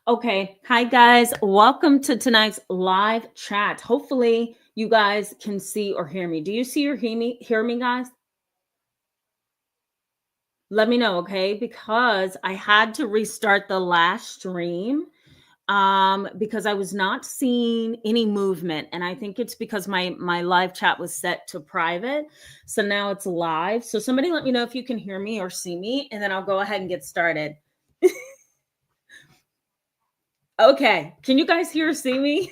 Okay. Hi, guys. Welcome to tonight's live chat. Hopefully, you guys can see or hear me. Do you see or hear me, guys? Let me know, okay? Because I had to restart the last stream because I was not seeing any movement, and I think it's because my live chat was set to private. So now it's live. So somebody let me know if you can hear me or see me, and then I'll go ahead and get started. Okay. Can you guys hear or see me?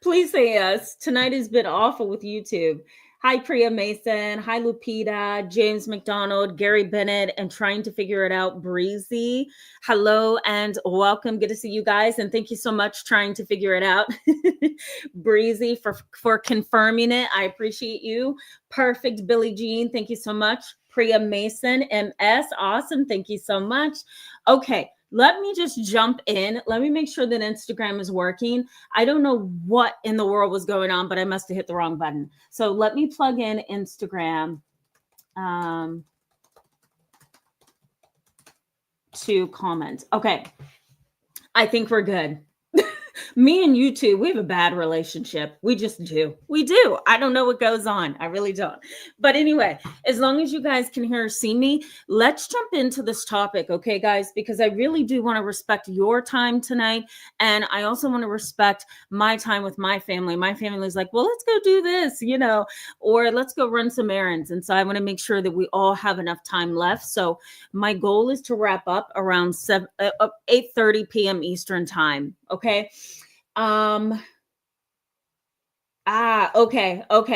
Please say yes. Tonight has been awful with YouTube. Hi, Priya Mason. Hi, Lupita, James McDonald, Gary Bennett, and trying to figure it out, Breezy. Hello and welcome. Good to see you guys. And thank you so much trying to figure it out. Breezy for confirming it. I appreciate you. Perfect, Billie Jean. Thank you so much. Priya Mason, MS. Awesome. Thank you so much. Okay. Let me just jump in. Let me make sure that Instagram is working. I don't know what in the world was going on, but I must have hit the wrong button. So let me plug in Instagram to comment. Okay. I think we're good. Me and you two, we have a bad relationship. We just do. We do. I don't know what goes on. I really don't. But anyway, as long as you guys can hear or see me, let's jump into this topic, okay, guys? Because I really do want to respect your time tonight. And I also want to respect my time with my family. My family's like, well, let's go do this, or let's go run some errands. And so I want to make sure that we all have enough time left. So my goal is to wrap up around 8:30 p.m. Eastern time, okay? Okay.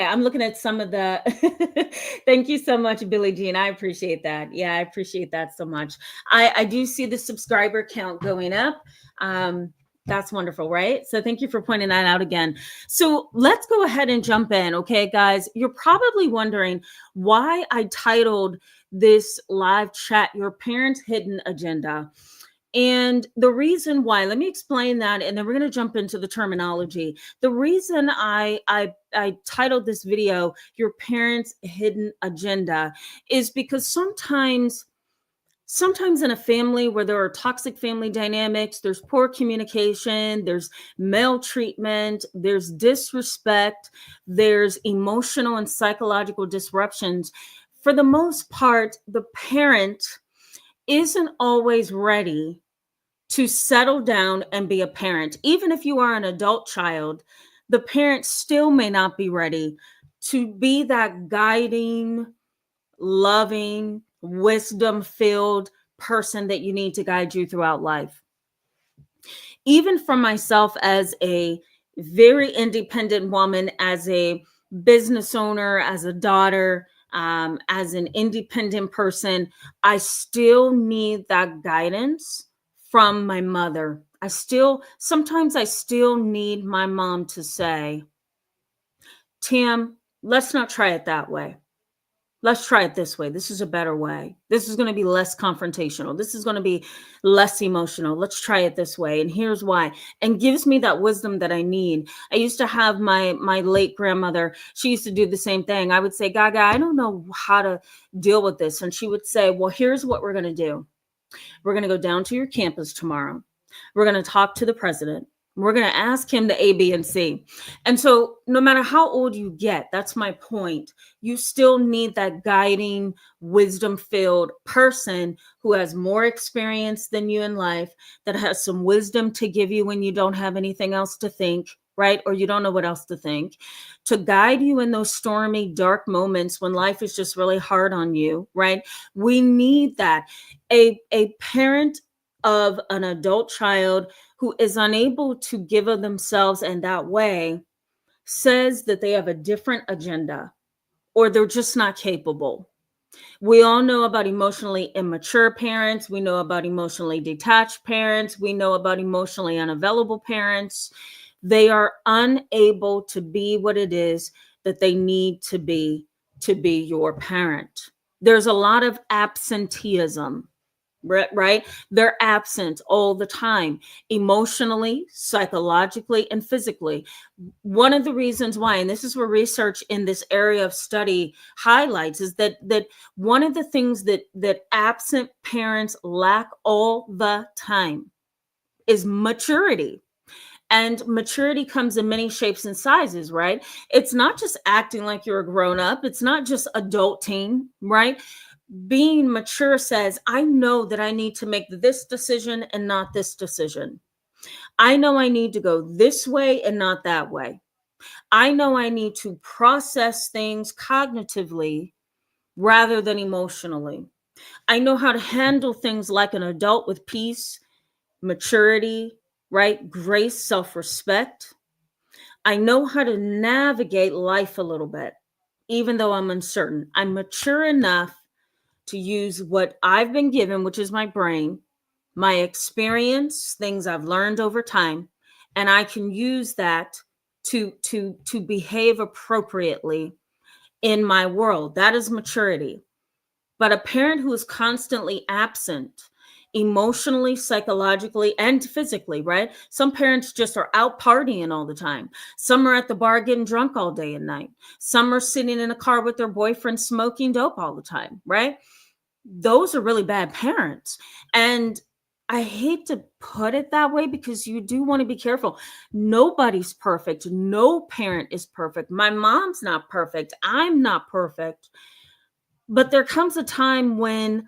I'm looking at some of the thank you so much, Billie Jean. I appreciate that. Yeah, I appreciate that so much. I do see the subscriber count going up. That's wonderful, right? So thank you for pointing that out again. So let's go ahead and jump in, okay, guys? You're probably wondering why I titled this live chat Your Parents' Hidden Agenda. And the reason why, let me explain that, and then we're going to jump into the terminology. The reason I titled this video "Your Parents' Hidden Agenda" is because sometimes in a family where there are toxic family dynamics, there's poor communication, there's maltreatment, there's disrespect, there's emotional and psychological disruptions. For the most part, the parent isn't always ready to settle down and be a parent. Even if you are an adult child, the parent still may not be ready to be that guiding, loving, wisdom filled person that you need to guide you throughout life. Even for myself, as a very independent woman, as a business owner, as a daughter, as an independent person, I still need that guidance from my mother. Sometimes I still need my mom to say, Tam, let's not try it that way. Let's try it this way. This is a better way. This is going to be less confrontational. This is going to be less emotional. Let's try it this way. And here's why. And gives me that wisdom that I need. I used to have my late grandmother. She used to do the same thing. I would say, Gaga, I don't know how to deal with this. And she would say, well, here's what we're going to do. We're going to go down to your campus tomorrow. We're going to talk to the president. We're going to ask him the A, B, and C. And so no matter how old you get, that's my point. You still need that guiding, wisdom-filled person who has more experience than you in life, that has some wisdom to give you when you don't have anything else to think, right? Or you don't know what else to think, to guide you in those stormy, dark moments when life is just really hard on you, right? We need that. A parent of an adult child who is unable to give of themselves in that way says that they have a different agenda, or they're just not capable. We all know about emotionally immature parents. We know about emotionally detached parents. We know about emotionally unavailable parents. They are unable to be what it is that they need to be your parent. There's a lot of absenteeism, right? They're absent all the time, emotionally, psychologically, and physically. One of the reasons why, and this is where research in this area of study highlights, is that one of the things that absent parents lack all the time is maturity. And maturity comes in many shapes and sizes, right? It's not just acting like you're a grown up, it's not just adulting, right? Being mature says, I know that I need to make this decision and not this decision. I know I need to go this way and not that way. I know I need to process things cognitively rather than emotionally. I know how to handle things like an adult with peace, maturity, right? Grace, self respect. I know how to navigate life a little bit, even though I'm uncertain. I'm mature enough to use what I've been given, which is my brain, my experience, things I've learned over time, and I can use that to behave appropriately in my world. That is maturity. But a parent who is constantly absent emotionally, psychologically, and physically, right? Some parents just are out partying all the time. Some are at the bar getting drunk all day and night. Some are sitting in a car with their boyfriend smoking dope all the time, right? Those are really bad parents. And I hate to put it that way because you do want to be careful. Nobody's perfect. No parent is perfect. My mom's not perfect. I'm not perfect. But there comes a time when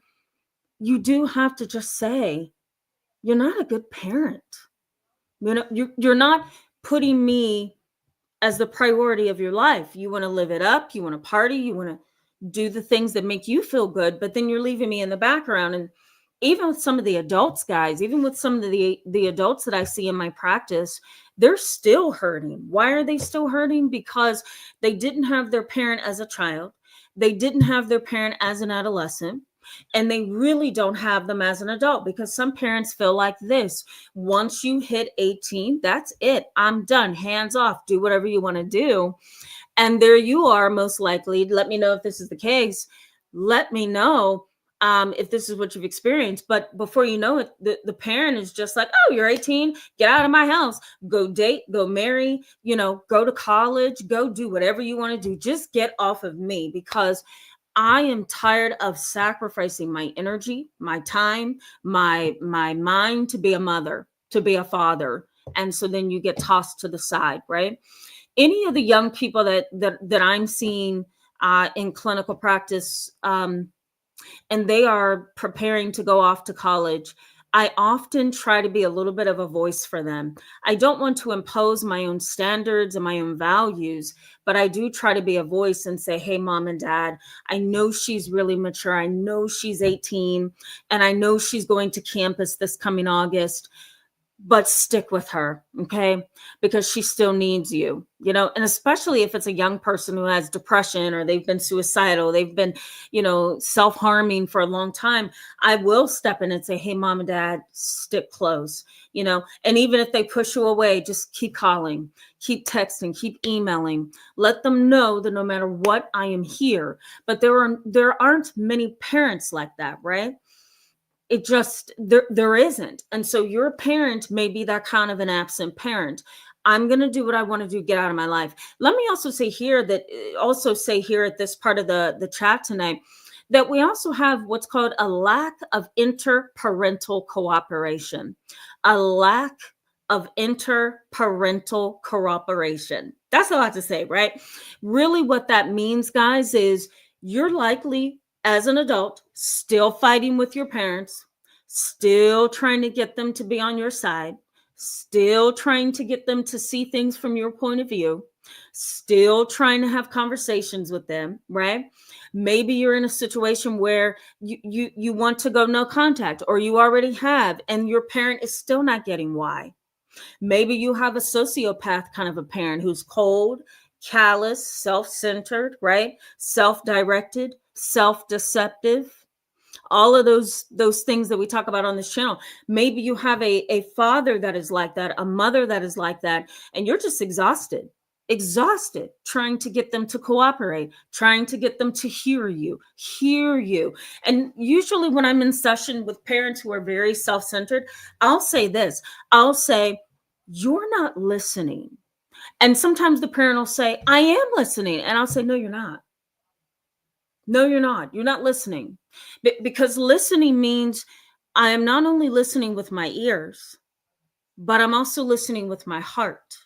you do have to just say, you're not a good parent. You're not putting me as the priority of your life. You want to live it up, you want to party, you want to do the things that make you feel good, but then you're leaving me in the background. And even with some of the adults, guys, even with some of the adults that I see in my practice, they're still hurting. Why are they still hurting? Because they didn't have their parent as a child. They didn't have their parent as an adolescent. And they really don't have them as an adult, because some parents feel like this: once you hit 18, that's it. I'm done. Hands off. Do whatever you want to do. And there you are, most likely. Let me know if this is the case. Let me know if this is what you've experienced. But before you know it, the parent is just like, oh, you're 18, get out of my house, go date, go marry, go to college, go do whatever you want to do. Just get off of me, because I am tired of sacrificing my energy, my time, my mind to be a mother, to be a father. And so then you get tossed to the side, right? Any of the young people that I'm seeing in clinical practice, and they are preparing to go off to college, I often try to be a little bit of a voice for them. I don't want to impose my own standards and my own values, but I do try to be a voice and say, hey, mom and dad, I know she's really mature. I know she's 18, and I know she's going to campus this coming August, but stick with her, okay? Because she still needs you, and especially if it's a young person who has depression, or they've been suicidal, they've been, self-harming for a long time. I will step in and say, hey, mom and dad, stick close, and even if they push you away, just keep calling, keep texting, keep emailing, let them know that no matter what, I am here. But there aren't many parents like that, right? It just, there isn't. And so your parent may be that kind of an absent parent. I'm going to do what I want to do, get out of my life. Let me also say here at this part of the chat tonight, that we also have what's called a lack of interparental cooperation. A lack of interparental cooperation. That's a lot to say, right? Really what that means, guys, is you're likely, as an adult, still fighting with your parents, still trying to get them to be on your side, still trying to get them to see things from your point of view, still trying to have conversations with them, right? Maybe you're in a situation where you want to go no contact, or you already have, and your parent is still not getting why. Maybe you have a sociopath kind of a parent who's cold, callous, self-centered, right? Self-directed, self-deceptive. All of those things that we talk about on this channel. Maybe you have a father that is like that, a mother that is like that, and you're just exhausted trying to get them to cooperate, trying to get them to hear you. And usually when I'm in session with parents who are very self-centered, I'll say this. I'll say, you're not listening. And sometimes the parent will say, I am listening. And I'll say, no, you're not. No, you're not. You're not listening. Because listening means I am not only listening with my ears, but I'm also listening with my heart.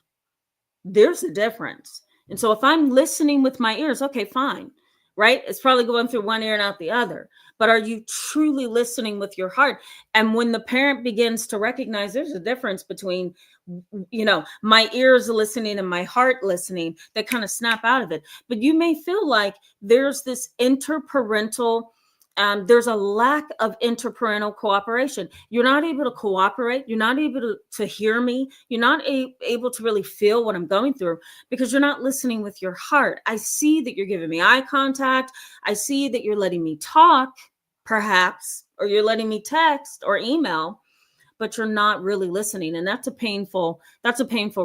There's a difference. And so if I'm listening with my ears, okay, fine, right? It's probably going through one ear and out the other. But are you truly listening with your heart? And when the parent begins to recognize there's a difference between, my ears listening and my heart listening, they kind of snap out of it. But you may feel like there's this interparental, there's a lack of interparental cooperation. You're not able to cooperate. You're not able to hear me. You're not able to really feel what I'm going through because you're not listening with your heart. I see that you're giving me eye contact. I see that you're letting me talk, perhaps, or you're letting me text or email, but you're not really listening. And that's a painful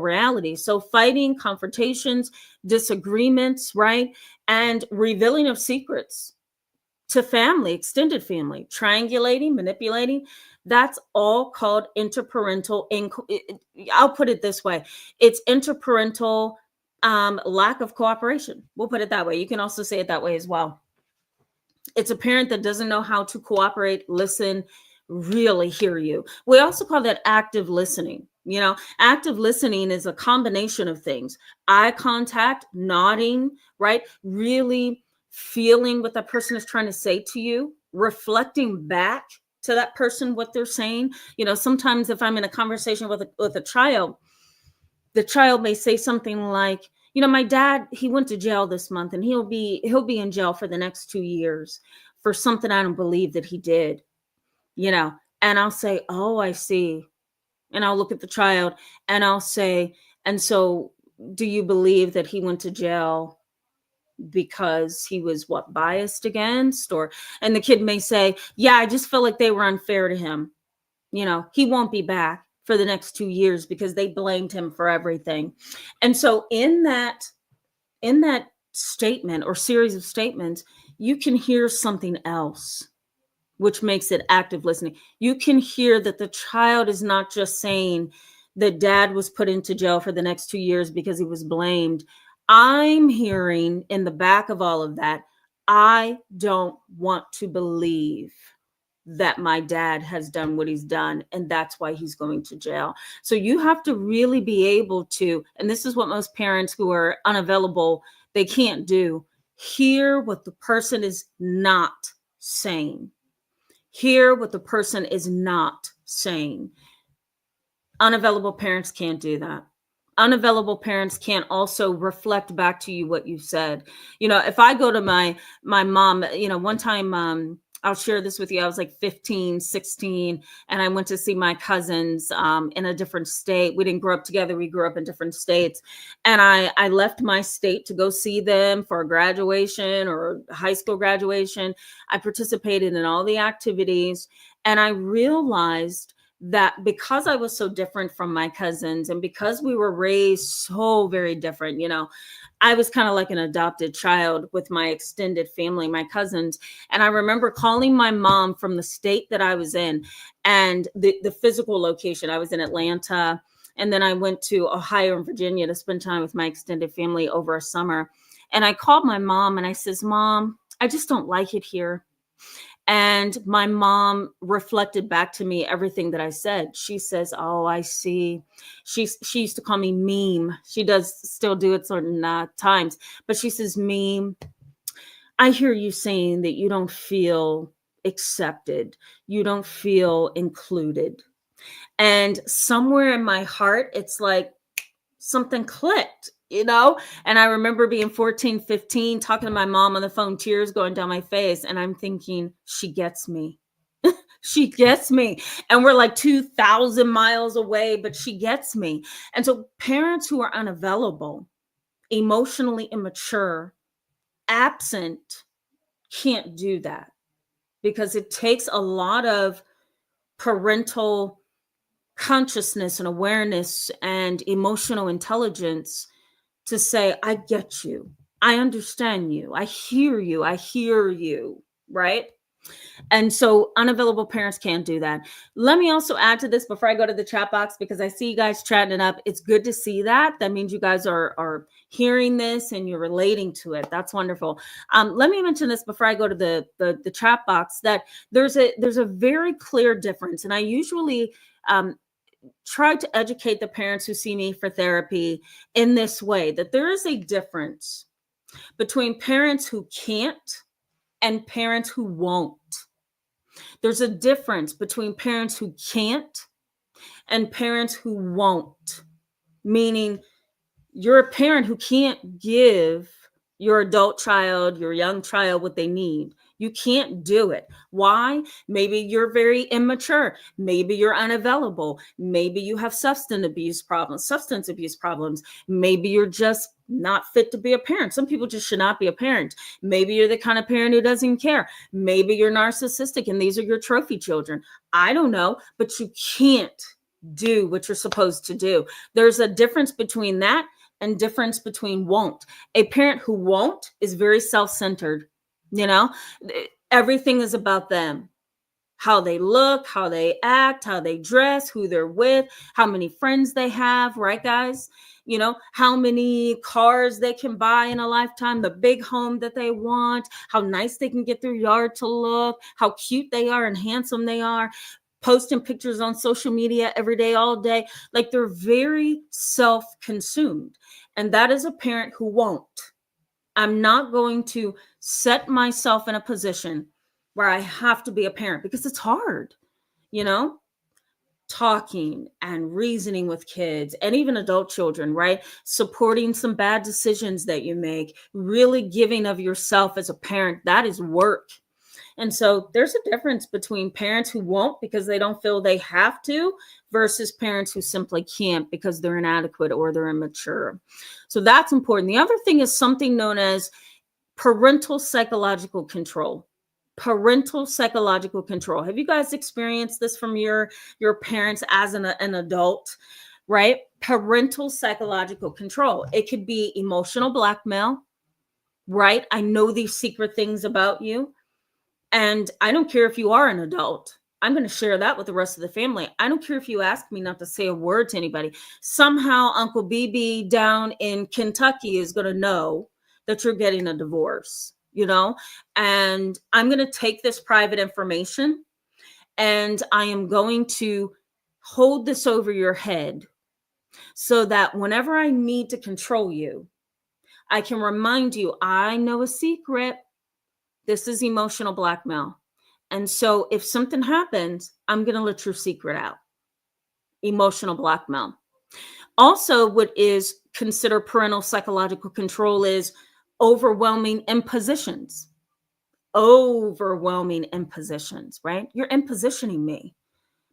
reality. So fighting, confrontations, disagreements, right? And revealing of secrets to family, extended family, triangulating, manipulating, that's all called interparental. I'll put it this way. It's interparental lack of cooperation. We'll put it that way. You can also say it that way as well. It's a parent that doesn't know how to cooperate, listen, really hear you. We also call that active listening. Active listening is a combination of things: eye contact, nodding, right? Really feeling what that person is trying to say to you, reflecting back to that person what they're saying. Sometimes if I'm in a conversation with a child, the child may say something like, my dad, he went to jail this month and he'll be in jail for the next 2 years for something I don't believe that he did. And I'll say, oh, I see. And I'll look at the child and I'll say, and so do you believe that he went to jail because he was biased against? And the kid may say, yeah, I just feel like they were unfair to him. He won't be back for the next 2 years because they blamed him for everything. And so in that statement or series of statements, you can hear something else, which makes it active listening. You can hear that the child is not just saying that dad was put into jail for the next 2 years because he was blamed. I'm hearing in the back of all of that, I don't want to believe that my dad has done what he's done, and that's why he's going to jail. So you have to really be able to, and this is what most parents who are unavailable, they can't do, hear what the person is not saying. Hear what the person is not saying. Unavailable parents can't do that. Unavailable parents can't also reflect back to you what you said. If I go to my mom, one time, I'll share this with you. I was like 15, 16, and I went to see my cousins in a different state. We didn't grow up together. We grew up in different states. And I left my state to go see them for a graduation or high school graduation. I participated in all the activities, and I realized that because I was so different from my cousins and because we were raised so very different, I was kind of like an adopted child with my extended family, my cousins. And I remember calling my mom from the state that I was in and the physical location. I was in Atlanta, and then I went to Ohio and Virginia to spend time with my extended family over a summer. And I called my mom and I says, Mom, I just don't like it here. And my mom reflected back to me everything that I said. She says, oh, I see. She used to call me meme. She does still do it certain times. But she says, meme, I hear you saying that you don't feel accepted. You don't feel included. And somewhere in my heart, it's like something clicked. And I remember being 14, 15, talking to my mom on the phone, tears going down my face. And I'm thinking, she gets me. She gets me. And we're like 2,000 miles away, but she gets me. And so parents who are unavailable, emotionally immature, absent, can't do that because it takes a lot of parental consciousness and awareness and emotional intelligence to say, I get you. I understand you. I hear you. Right? And so unavailable parents can't do that. Let me also add to this before I go to the chat box, because I see you guys chatting it up. It's good to see that. That means you guys are hearing this and you're relating to it. That's wonderful. Let me mention this before I go to the chat box, that there's a very clear difference. And I usually try to educate the parents who see me for therapy in this way, that there is a difference between parents who can't and parents who won't. There's a difference between parents who can't and parents who won't. Meaning, you're a parent who can't give your adult child, your young child, what they need. You can't do it. Why? Maybe you're very immature. Maybe you're unavailable. Maybe you have substance abuse problems. Maybe you're just not fit to be a parent. Some people just should not be a parent. Maybe you're the kind of parent who doesn't care. Maybe you're narcissistic and these are your trophy children. I don't know, but you can't do what you're supposed to do. There's a difference between that and difference between won't. A parent who won't is very self-centered. Everything is about them. How they look, how they act, how they dress, who they're with, how many friends they have, right, guys? How many cars they can buy in a lifetime, the big home that they want, how nice they can get their yard to look, how cute they are and handsome they are, posting pictures on social media every day, all day. Like, they're very self-consumed. And that is a parent who won't. I'm not going to set myself in a position where I have to be a parent because it's hard, talking and reasoning with kids and even adult children, right? Supporting some bad decisions that you make, really giving of yourself as a parent, that is work. And so there's a difference between parents who won't because they don't feel they have to versus parents who simply can't because they're inadequate or they're immature. So that's important. The other thing is something known as parental psychological control. Parental psychological control. Have you guys experienced this from your parents as an adult, right? Parental psychological control. It could be emotional blackmail, right? I know these secret things about you. And I don't care if you are an adult. I'm going to share that with the rest of the family. I don't care if you ask me not to say a word to anybody. Somehow Uncle BB down in Kentucky is going to know that you're getting a divorce, and I'm going to take this private information and I am going to hold this over your head so that whenever I need to control you, I can remind you, I know a secret. This is emotional blackmail. And so if something happens, I'm going to let your secret out. Emotional blackmail. Also, what is considered parental psychological control is overwhelming impositions. Overwhelming impositions, right? You're impositioning me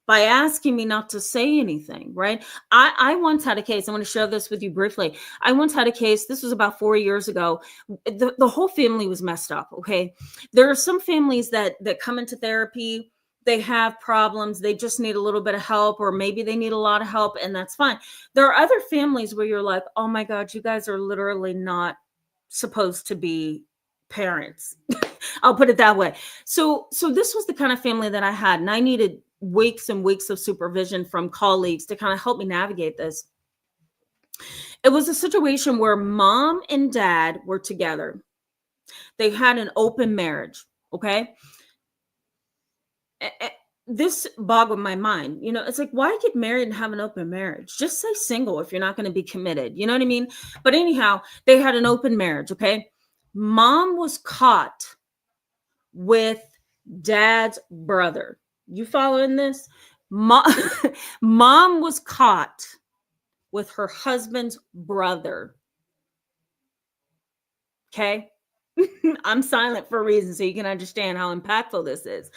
by asking me not to say anything, right? I once had a case. I want to share this with you briefly. I once had a case. This was about 4 years ago. The whole family was messed up. Okay. There are some families that come into therapy. They have problems. They just need a little bit of help, or maybe they need a lot of help, and that's fine. There are other families where you're like, oh my God, you guys are literally not supposed to be parents. I'll put it that way. So this was the kind of family that I had, and I needed weeks and weeks of supervision from colleagues to kind of help me navigate this. It was a situation where mom and dad were together. They had an open marriage. Okay. This boggled my mind. It's like, why get married and have an open marriage? Just say single if you're not going to be committed. You know what I mean? But anyhow, they had an open marriage. Okay. Mom was caught with dad's brother. You following this? Mom was caught with her husband's brother. Okay. I'm silent for a reason so you can understand how impactful this is.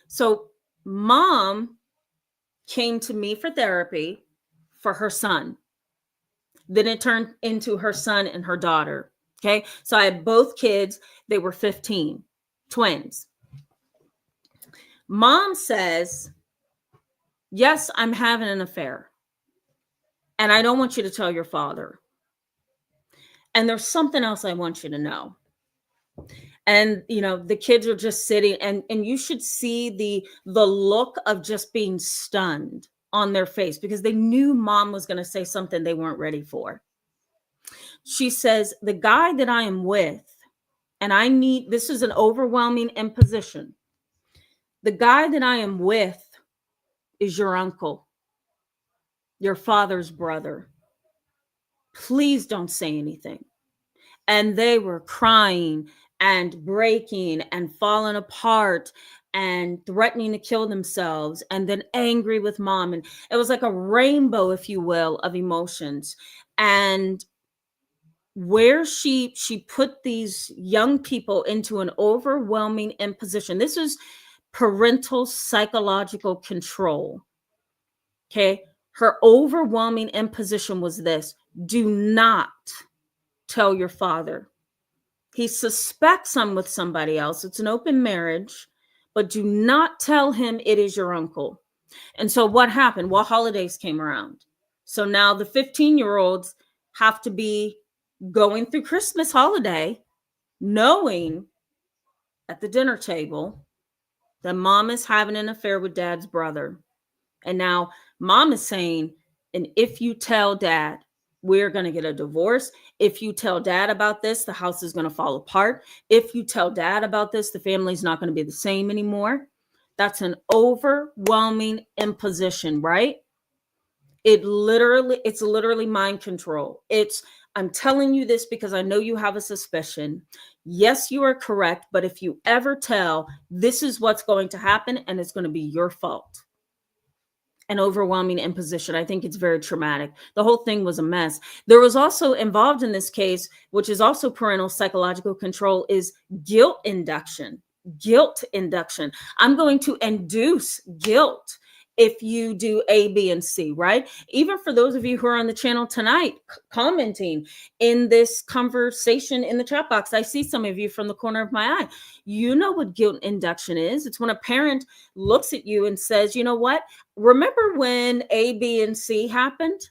So mom came to me for therapy for her son. Then it turned into her son and her daughter. Okay. So I had both kids. They were 15, twins. Mom says, yes, I'm having an affair. And I don't want you to tell your father. And there's something else I want you to know. And, the kids are just sitting, and you should see the look of just being stunned on their face because they knew mom was going to say something they weren't ready for. She says, the guy that I am with, and this is an overwhelming imposition. The guy that I am with is your uncle. your father's brother. Please don't say anything. And they were crying and breaking and falling apart and threatening to kill themselves, and then angry with mom. And it was like a rainbow, if you will, of emotions. And where she put these young people into an overwhelming imposition. This is parental psychological control. Okay. Her overwhelming imposition was this: do not tell your father. He suspects I'm with somebody else. It's an open marriage, but do not tell him it is your uncle. And so what happened? Well, holidays came around. So now the 15-year-olds have to be going through Christmas holiday knowing at the dinner table that mom is having an affair with dad's brother. And now mom is saying, and if you tell dad, we're going to get a divorce. If you tell dad about this, the house is going to fall apart. If you tell dad about this, the family's not going to be the same anymore. That's an overwhelming imposition, right? It's literally mind control. I'm telling you this because I know you have a suspicion. Yes, you are correct, but if you ever tell, this is what's going to happen, and it's going to be your fault. An overwhelming imposition. I think it's very traumatic. The whole thing was a mess. There was also involved in this case, which is also parental psychological control, is guilt induction. Guilt induction. I'm going to induce guilt if you do A, B, and C, right? Even for those of you who are on the channel tonight, commenting in this conversation in the chat box, I see some of you from the corner of my eye. You know what guilt induction is. It's when a parent looks at you and says, you know what? Remember when A, B, and C happened?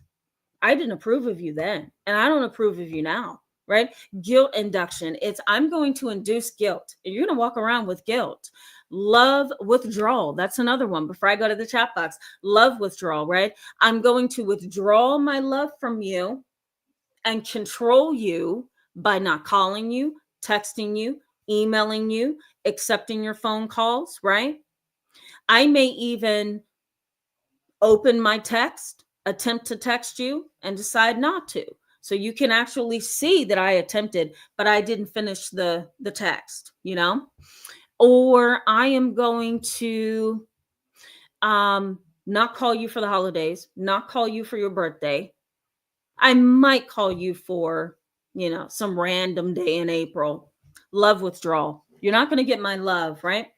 I didn't approve of you then, and I don't approve of you now, right? Guilt induction. It's I'm going to induce guilt. And you're going to walk around with guilt. Love withdrawal. That's another one. Before I go to the chat box, love withdrawal, right? I'm going to withdraw my love from you and control you by not calling you, texting you, emailing you, accepting your phone calls, right? I may even open my text, attempt to text you, and decide not to. So you can actually see that I attempted, but I didn't finish the text, you know? Or I am going to not call you for the holidays, not call you for your birthday. I might call you for, some random day in April. Love withdrawal. You're not going to get my love, right?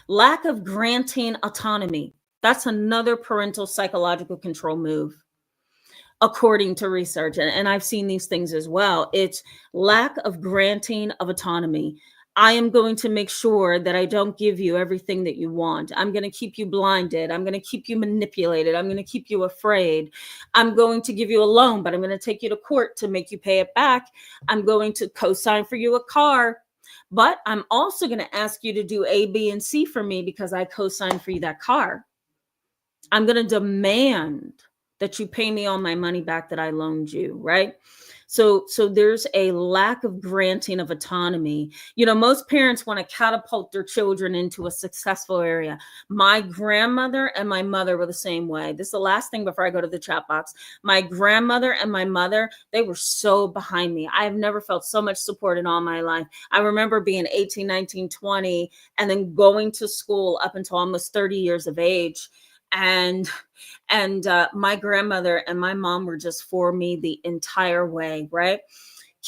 Lack of granting autonomy. That's another parental psychological control move, according to research. And I've seen these things as well. It's lack of granting of autonomy. I am going to make sure that I don't give you everything that you want. I'm going to keep you blinded. I'm going to keep you manipulated. I'm going to keep you afraid. I'm going to give you a loan, but I'm going to take you to court to make you pay it back. I'm going to co-sign for you a car, but I'm also going to ask you to do A, B, and C for me because I co-signed for you that car. I'm going to demand that you pay me all my money back that I loaned you, right? So there's a lack of granting of autonomy. Most parents want to catapult their children into a successful area. My grandmother and my mother were the same way. This is the last thing before I go to the chat box. My grandmother and my mother, they were so behind me. I have never felt so much support in all my life. I remember being 18, 19, 20, and then going to school up until almost 30 years of age. And my grandmother and my mom were just for me the entire way, right?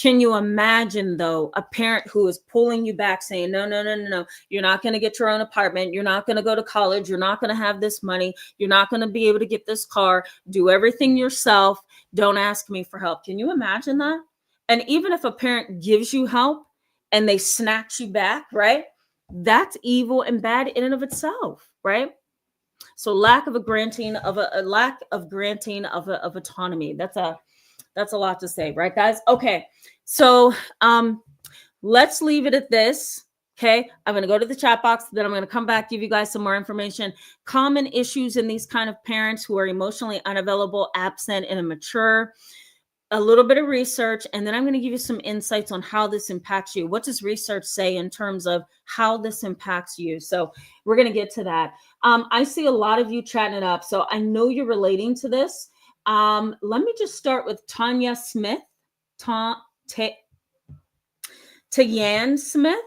Can you imagine, though, a parent who is pulling you back saying, no, you're not going to get your own apartment. You're not going to go to college. You're not going to have this money. You're not going to be able to get this car. Do everything yourself. Don't ask me for help. Can you imagine that? And even if a parent gives you help and they snatch you back, right? That's evil and bad in and of itself, right? So lack of granting of autonomy. That's a lot to say, right, guys? Okay. So let's leave it at this. Okay. I'm going to go to the chat box, then I'm going to come back, give you guys some more information. Common issues in these kind of parents who are emotionally unavailable, absent, and immature. A little bit of research, and then I'm going to give you some insights on how this impacts you. What does research say in terms of how this impacts you? So we're going to get to that. I see a lot of you chatting it up, so I know you're relating to this. Let me just start with Tanya Smith. Ta- Ta- Tayan Smith.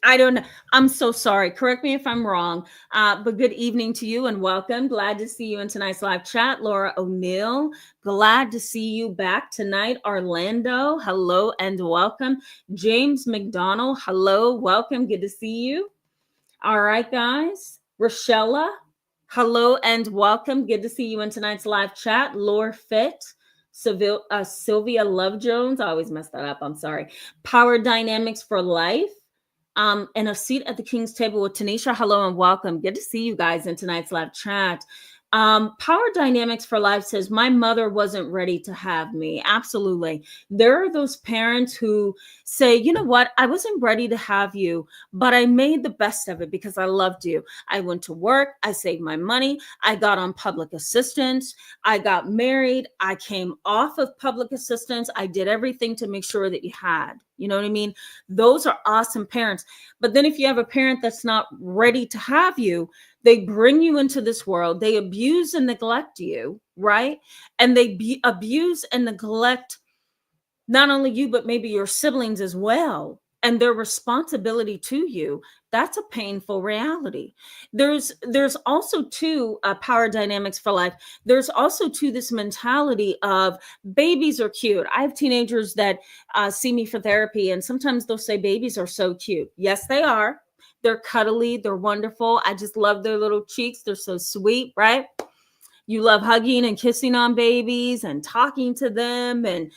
I don't know. I'm so sorry. Correct me if I'm wrong. But good evening to you and welcome. Glad to see you in tonight's live chat. Laura O'Neill, glad to see you back tonight. Orlando, hello and welcome. James McDonald, hello, welcome. Good to see you. All right, guys. Rochella, hello and welcome. Good to see you in tonight's live chat. Laura Fit. Sylvia Love Jones. I always mess that up. I'm sorry. Power Dynamics for Life. And a seat at the King's table with Tanisha. Hello and welcome. Good to see you guys in tonight's live chat. Power Dynamics for Life says, my mother wasn't ready to have me. Absolutely. There are those parents who say, you know what? I wasn't ready to have you, but I made the best of it because I loved you. I went to work. I saved my money. I got on public assistance. I got married. I came off of public assistance. I did everything to make sure that you had. You know what I mean? Those are awesome parents. But then if you have a parent that's not ready to have you, they bring you into this world, they abuse and neglect you, right? And they abuse and neglect not only you, but maybe your siblings as well, and their responsibility to you. That's a painful reality. There's also too Power Dynamics for Life. There's also too this mentality of babies are cute. I have teenagers that see me for therapy, and sometimes they'll say babies are so cute. Yes, they are. They're cuddly. They're wonderful. I just love their little cheeks. They're so sweet, right? You love hugging and kissing on babies and talking to them and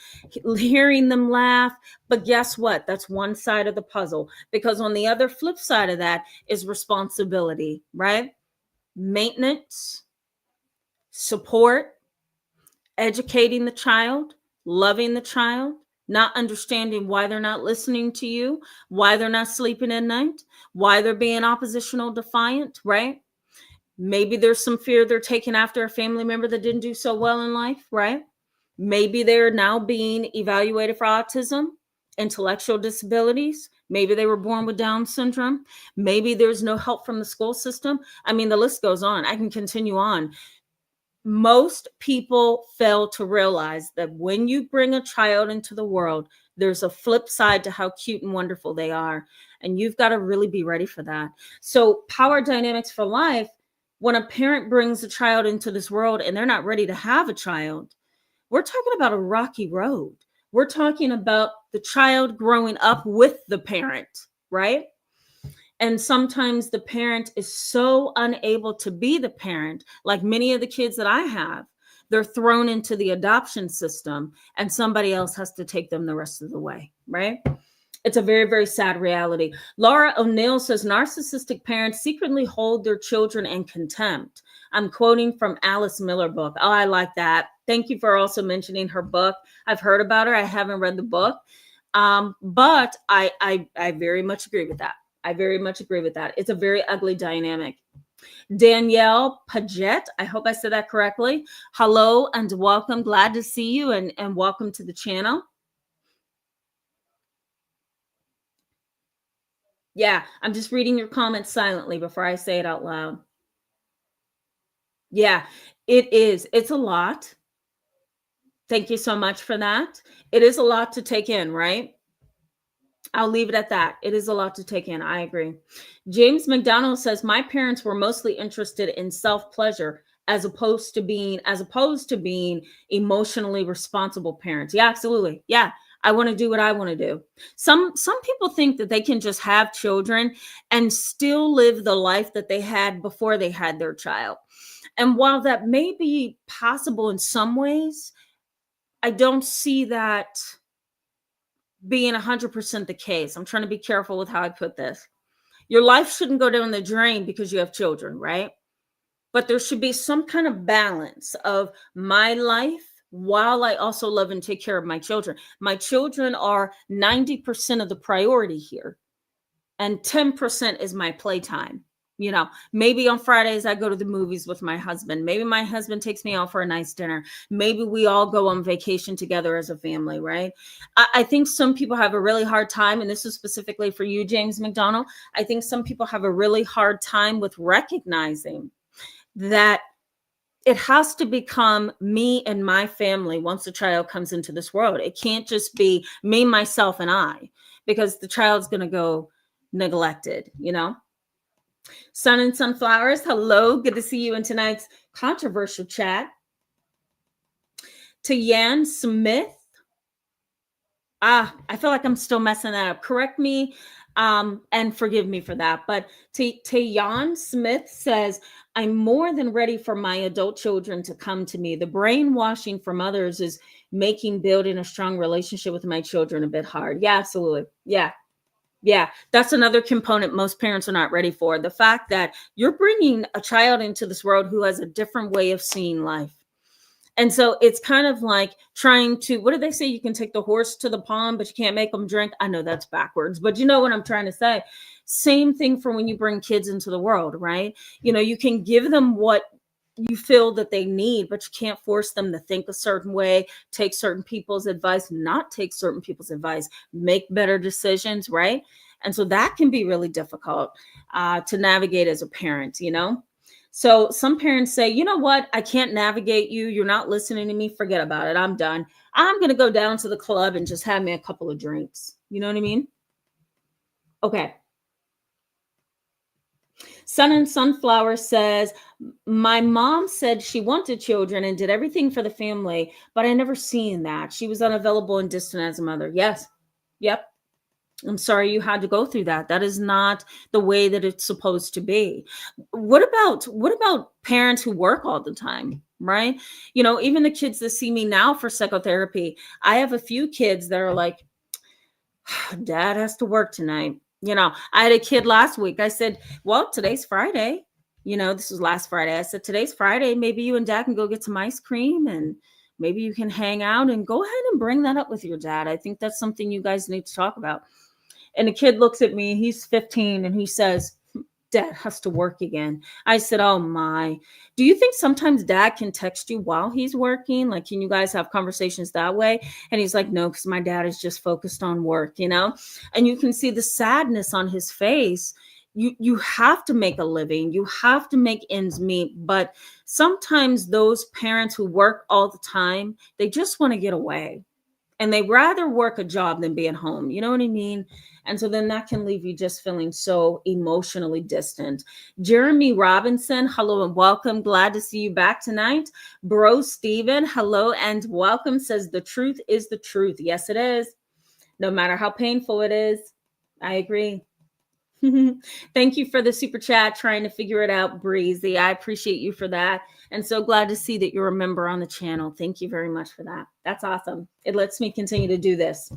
hearing them laugh. But guess what? That's one side of the puzzle, because on the other flip side of that is responsibility, right? Maintenance, support, educating the child, loving the child, not understanding why they're not listening to you, why they're not sleeping at night, why they're being oppositional defiant, right? Maybe there's some fear they're taking after a family member that didn't do so well in life, right? Maybe they're now being evaluated for autism, intellectual disabilities. Maybe they were born with Down syndrome. Maybe there's no help from the school system. I mean, the list goes on. I can continue on. Most people fail to realize that when you bring a child into the world, there's a flip side to how cute and wonderful they are. And you've got to really be ready for that. So, Power Dynamics for Life, when a parent brings a child into this world and they're not ready to have a child, we're talking about a rocky road. We're talking about the child growing up with the parent, right? And sometimes the parent is so unable to be the parent, like many of the kids that I have, they're thrown into the adoption system and somebody else has to take them the rest of the way, right? It's a very, very sad reality. Laura O'Neill says narcissistic parents secretly hold their children in contempt. I'm quoting from Alice Miller book. Oh, I like that. Thank you for also mentioning her book. I've heard about her. I haven't read the book. But I very much agree with that. I very much agree with that. It's a very ugly dynamic. Danielle Paget, I hope I said that correctly. Hello and welcome. Glad to see you and welcome to the channel. Yeah, I'm just reading your comments silently before I say it out loud. Yeah, it is. It's a lot. Thank you so much for that. It is a lot to take in, right? I'll leave it at that. It is a lot to take in. I agree. James McDonald says, my parents were mostly interested in self-pleasure as opposed to being emotionally responsible parents. Yeah, absolutely. Yeah. I want to do what I want to do. Some people think that they can just have children and still live the life that they had before they had their child. And while that may be possible in some ways, I don't see that being 100% the case. I'm trying to be careful with how I put this. Your life shouldn't go down the drain because you have children, right? But there should be some kind of balance of my life while I also love and take care of my children. My children are 90% of the priority here, and 10% is my playtime. You know, maybe on Fridays I go to the movies with my husband. Maybe my husband takes me out for a nice dinner. Maybe we all go on vacation together as a family, right? I think some people have a really hard time, and this is specifically for you, James McDonald. I think some people have a really hard time with recognizing that it has to become me and my family once the child comes into this world. It can't just be me, myself, and I, because the child's going to go neglected, you know? Sun and Sunflowers, hello. Good to see you in tonight's controversial chat. To Yan Smith. I feel like I'm still messing that up. Correct me and forgive me for that. But Tayan Smith says, I'm more than ready for my adult children to come to me. The brainwashing from others is making building a strong relationship with my children a bit hard. Yeah, absolutely. Yeah. Yeah, that's another component most parents are not ready for. The fact that you're bringing a child into this world who has a different way of seeing life. And so it's kind of like trying to, what do they say? You can take the horse to the pond, but you can't make them drink. I know that's backwards, but you know what I'm trying to say. Same thing for when you bring kids into the world, right? You know, you can give them what you feel that they need, but you can't force them to think a certain way, take certain people's advice, not take certain people's advice, make better decisions, right? And so that can be really difficult to navigate as a parent, you know? So some parents say, you know what? I can't navigate you. You're not listening to me. Forget about it. I'm done. I'm going to go down to the club and just have me a couple of drinks. You know what I mean? Okay. Sun and Sunflower says, my mom said she wanted children and did everything for the family, but I never seen that. She was unavailable and distant as a mother. Yes. Yep. I'm sorry you had to go through that. That is not the way that it's supposed to be. What about parents who work all the time, right? You know, even the kids that see me now for psychotherapy, I have a few kids that are like, Dad has to work tonight. You know, I had a kid last week. I said, well, today's Friday. You know, this was last Friday. I said, today's Friday. Maybe you and Dad can go get some ice cream and maybe you can hang out, and go ahead and bring that up with your dad. I think that's something you guys need to talk about. And the kid looks at me, he's 15, and he says, Dad has to work again. I said, oh my. Do you think sometimes Dad can text you while he's working? Like, can you guys have conversations that way? And he's like, no, because my dad is just focused on work, you know? And you can see the sadness on his face. You have to make a living. You have to make ends meet. But sometimes those parents who work all the time, they just want to get away. And they rather work a job than be at home. You know what I mean? And so then that can leave you just feeling so emotionally distant. Jeremy Robinson, hello and welcome. Glad to see you back tonight. Bro Steven, hello and welcome. Says the truth is the truth. Yes, it is. No matter how painful it is. I agree. Thank you for the super chat, trying to figure it out, Breezy. I appreciate you for that. And so glad to see that you're a member on the channel. Thank you very much for that. That's awesome. It lets me continue to do this.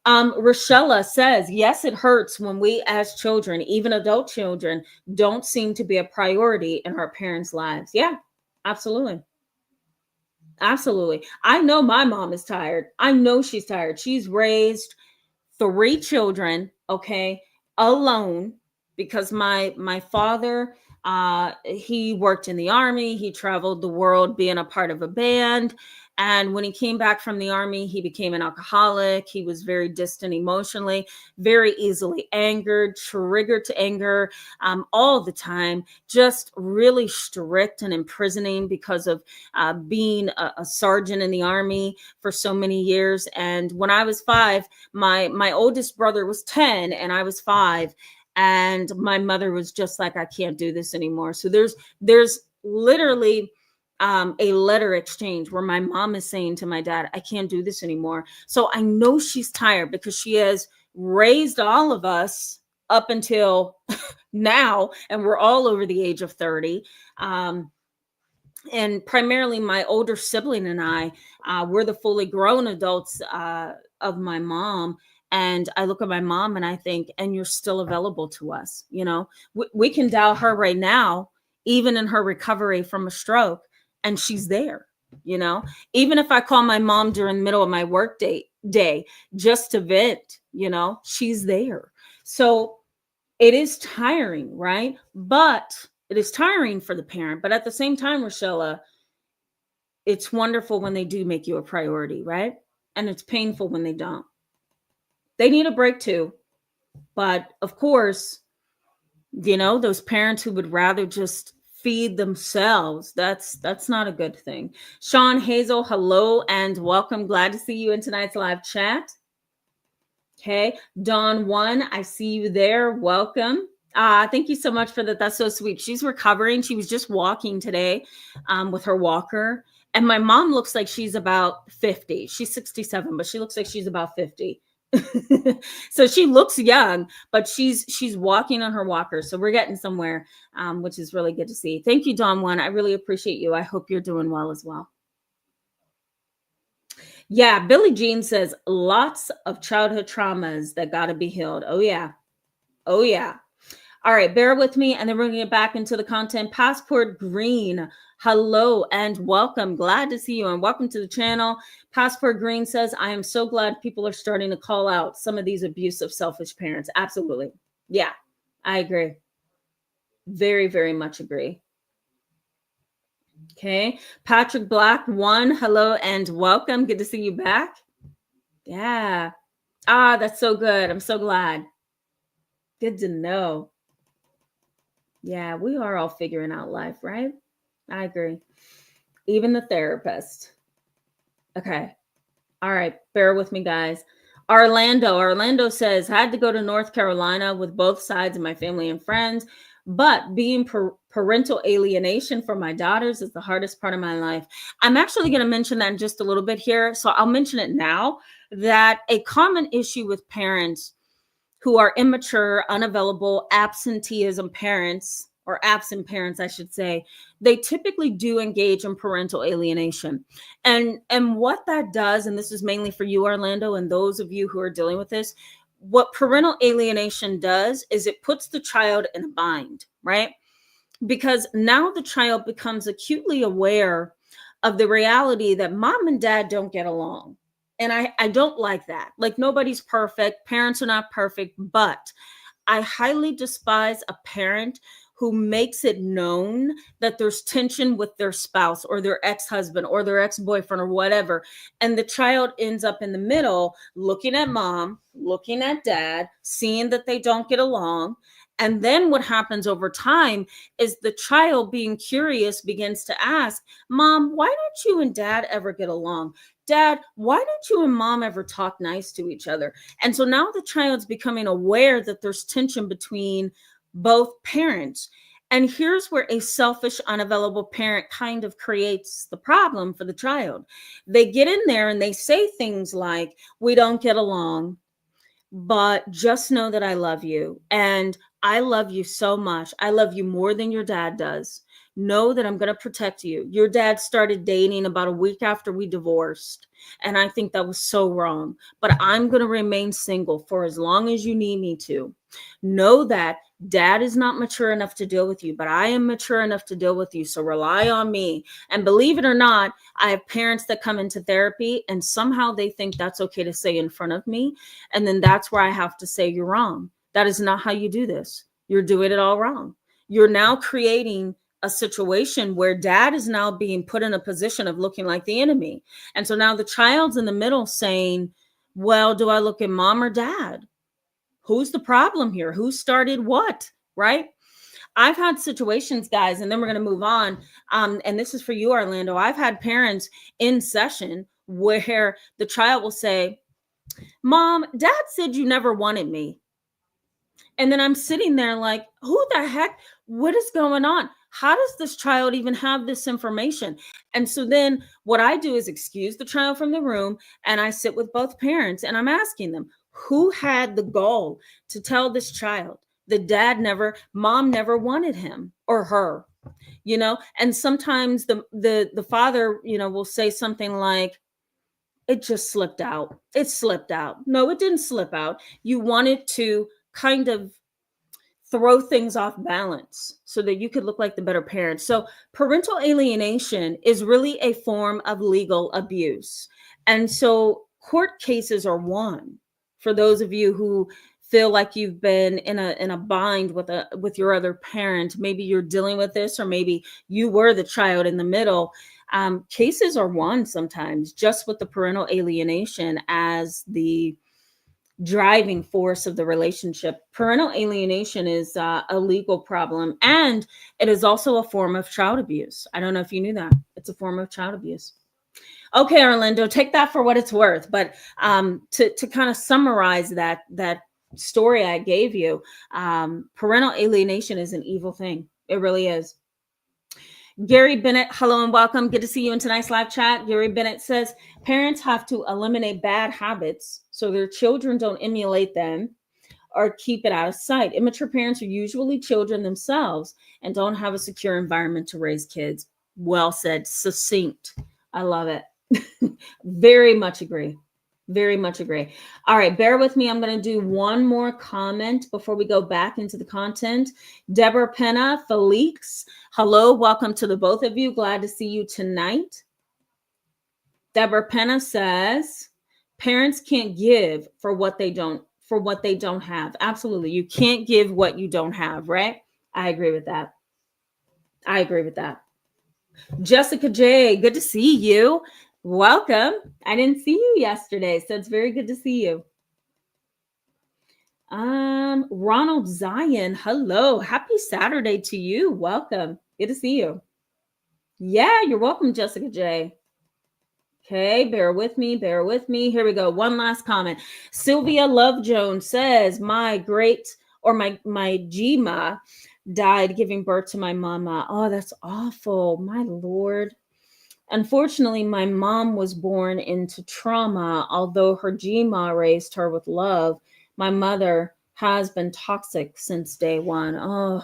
Rochella says, yes, it hurts when we as children, even adult children, don't seem to be a priority in our parents' lives. Yeah, absolutely. Absolutely. I know my mom is tired. I know she's tired. She's raised 3 children, okay, alone, because my father, he worked in the army. He traveled the world being a part of a band, and when he came back from the army, he became an alcoholic. He was very distant emotionally, very easily angered, triggered to anger all the time, just really strict and imprisoning because of being a sergeant in the army for so many years. And when I was 5, my oldest brother was 10 and I was 5, and my mother was just like, I can't do this anymore. So there's literally a letter exchange where my mom is saying to my dad, I can't do this anymore. So I know she's tired because she has raised all of us up until now, and we're all over the age of 30. And primarily my older sibling and I, we're the fully grown adults of my mom. And I look at my mom and I think, and you're still available to us. You know, we can dial her right now, even in her recovery from a stroke, and she's there. You know, even if I call my mom during the middle of my work day just to vent, you know, she's there. So it is tiring, right? But it is tiring for the parent. But at the same time, Rochella, it's wonderful when they do make you a priority, right? And it's painful when they don't. They need a break too. But of course, you know, those parents who would rather just feed themselves. That's not a good thing. Sean Hazel, hello and welcome. Glad to see you in tonight's live chat. Okay. Dawn One, I see you there. Welcome. Thank you so much for that. That's so sweet. She's recovering. She was just walking today with her walker. And my mom looks like she's about 50. She's 67, but she looks like she's about 50. So she looks young, but she's walking on her walker. So we're getting somewhere, which is really good to see. Thank you, Dawn One. I really appreciate you. I hope you're doing well as well. Yeah, Billie Jean says lots of childhood traumas that got to be healed. Oh, yeah. Oh, yeah. All right, bear with me, and then we're going to get back into the content. Passport Green, hello and welcome. Glad to see you, and welcome to the channel. Passport Green says, I am so glad people are starting to call out some of these abusive, selfish parents. Absolutely. Yeah, I agree. Very, very much agree. Okay. Patrick Black, one, hello and welcome. Good to see you back. Yeah. That's so good. I'm so glad. Good to know. Yeah, we are all figuring out life, right? I agree. Even the therapist. Okay. All right. Bear with me, guys. Orlando says, had to go to North Carolina with both sides of my family and friends, but being parental alienation for my daughters is the hardest part of my life. I'm actually going to mention that in just a little bit here. So I'll mention it now, that a common issue with parents who are immature, unavailable, absenteeism parents, or absent parents, I should say, they typically do engage in parental alienation. And what that does, and this is mainly for you, Orlando, and those of you who are dealing with this, what parental alienation does is it puts the child in a bind, right? Because now the child becomes acutely aware of the reality that mom and dad don't get along. And I don't like that. Like, nobody's perfect. Parents are not perfect, but I highly despise a parent who makes it known that there's tension with their spouse or their ex-husband or their ex-boyfriend or whatever. And the child ends up in the middle, looking at mom, looking at dad, seeing that they don't get along. And then what happens over time is the child, being curious, begins to ask, Mom, why don't you and dad ever get along? Dad, why don't you and mom ever talk nice to each other? And so now the child's becoming aware that there's tension between both parents. And here's where a selfish, unavailable parent kind of creates the problem for the child. They get in there and they say things like, we don't get along, but just know that I love you. And I love you so much. I love you more than your dad does. Know that I'm going to protect you. Your dad started dating about a week after we divorced. And I think that was so wrong. But I'm going to remain single for as long as you need me to. Know that dad is not mature enough to deal with you, but I am mature enough to deal with you. So rely on me. And believe it or not, I have parents that come into therapy and somehow they think that's okay to say in front of me. And then that's where I have to say, you're wrong. That is not how you do this. You're doing it all wrong. You're now creating a situation where dad is now being put in a position of looking like the enemy. And so now the child's in the middle saying, well, do I look at mom or dad? Who's the problem here? Who started what? Right? I've had situations, guys, and then we're going to move on. And this is for you, Orlando. I've had parents in session where the child will say, Mom, dad said you never wanted me. And then I'm sitting there like, who the heck? What is going on? How does this child even have this information? And so then what I do is excuse the child from the room and I sit with both parents and I'm asking them, who had the gall to tell this child that mom never wanted him or her, you know? And sometimes the father, you know, will say something like, it just slipped out. It slipped out. No, it didn't slip out. You wanted to kind of throw things off balance so that you could look like the better parent. So parental alienation is really a form of legal abuse. And so court cases are won for those of you who feel like you've been in a bind with your other parent. Maybe you're dealing with this, or maybe you were the child in the middle. Cases are won sometimes just with the parental alienation as the driving force of the relationship. Parental alienation is a legal problem, and it is also a form of child abuse. I don't know if you knew that. It's a form of child abuse. Okay, Orlando, take that for what it's worth. But to kind of summarize that story I gave you, parental alienation is an evil thing. It really is. Gary Bennett, hello and welcome. Good to see you in tonight's live chat. Gary Bennett says parents have to eliminate bad habits so their children don't emulate them or keep it out of sight. Immature parents are usually children themselves and don't have a secure environment to raise kids. Well said, succinct. I love it. Very much agree. Very much agree. All right, bear with me. I'm going to do one more comment before we go back into the content. Deborah Penna, Felix, hello, welcome to the both of you. Glad to see you tonight. Deborah Penna says, parents can't give for what they don't have. Absolutely. You can't give what you don't have, right? I agree with that. I agree with that. Jessica J, good to see you. Welcome. I didn't see you yesterday, so it's very good to see you. Ronald Zion, hello. Happy Saturday to you. Welcome. Good to see you. Yeah, you're welcome, Jessica J. Okay, bear with me. Bear with me. Here we go. One last comment. Sylvia Love Jones says, my Gma died giving birth to my mama. Oh, that's awful. My Lord. Unfortunately, my mom was born into trauma. Although her Gma raised her with love, my mother has been toxic since day one. Oh,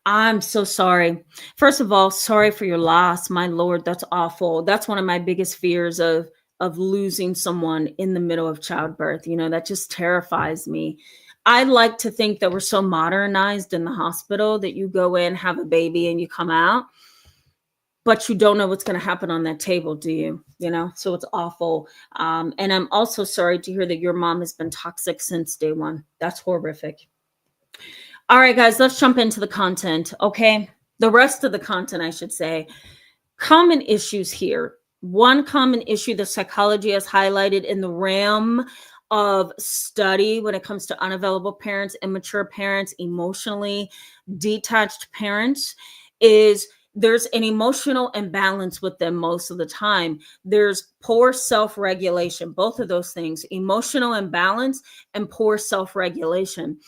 I'm so sorry. First of all, sorry for your loss. My Lord, that's awful. That's one of my biggest fears of losing someone in the middle of childbirth. You know, that just terrifies me. I like to think that we're so modernized in the hospital that you go in, have a baby, and you come out, but you don't know what's going to happen on that table, do you? You know, so it's awful. And I'm also sorry to hear that your mom has been toxic since day one. That's horrific. All right, guys, let's jump into the content, okay? The rest of the content, I should say. Common issues here. One common issue that psychology has highlighted in the realm of study when it comes to unavailable parents, immature parents, emotionally detached parents is there's an emotional imbalance with them most of the time. There's poor self-regulation, both of those things, emotional imbalance and poor self-regulation.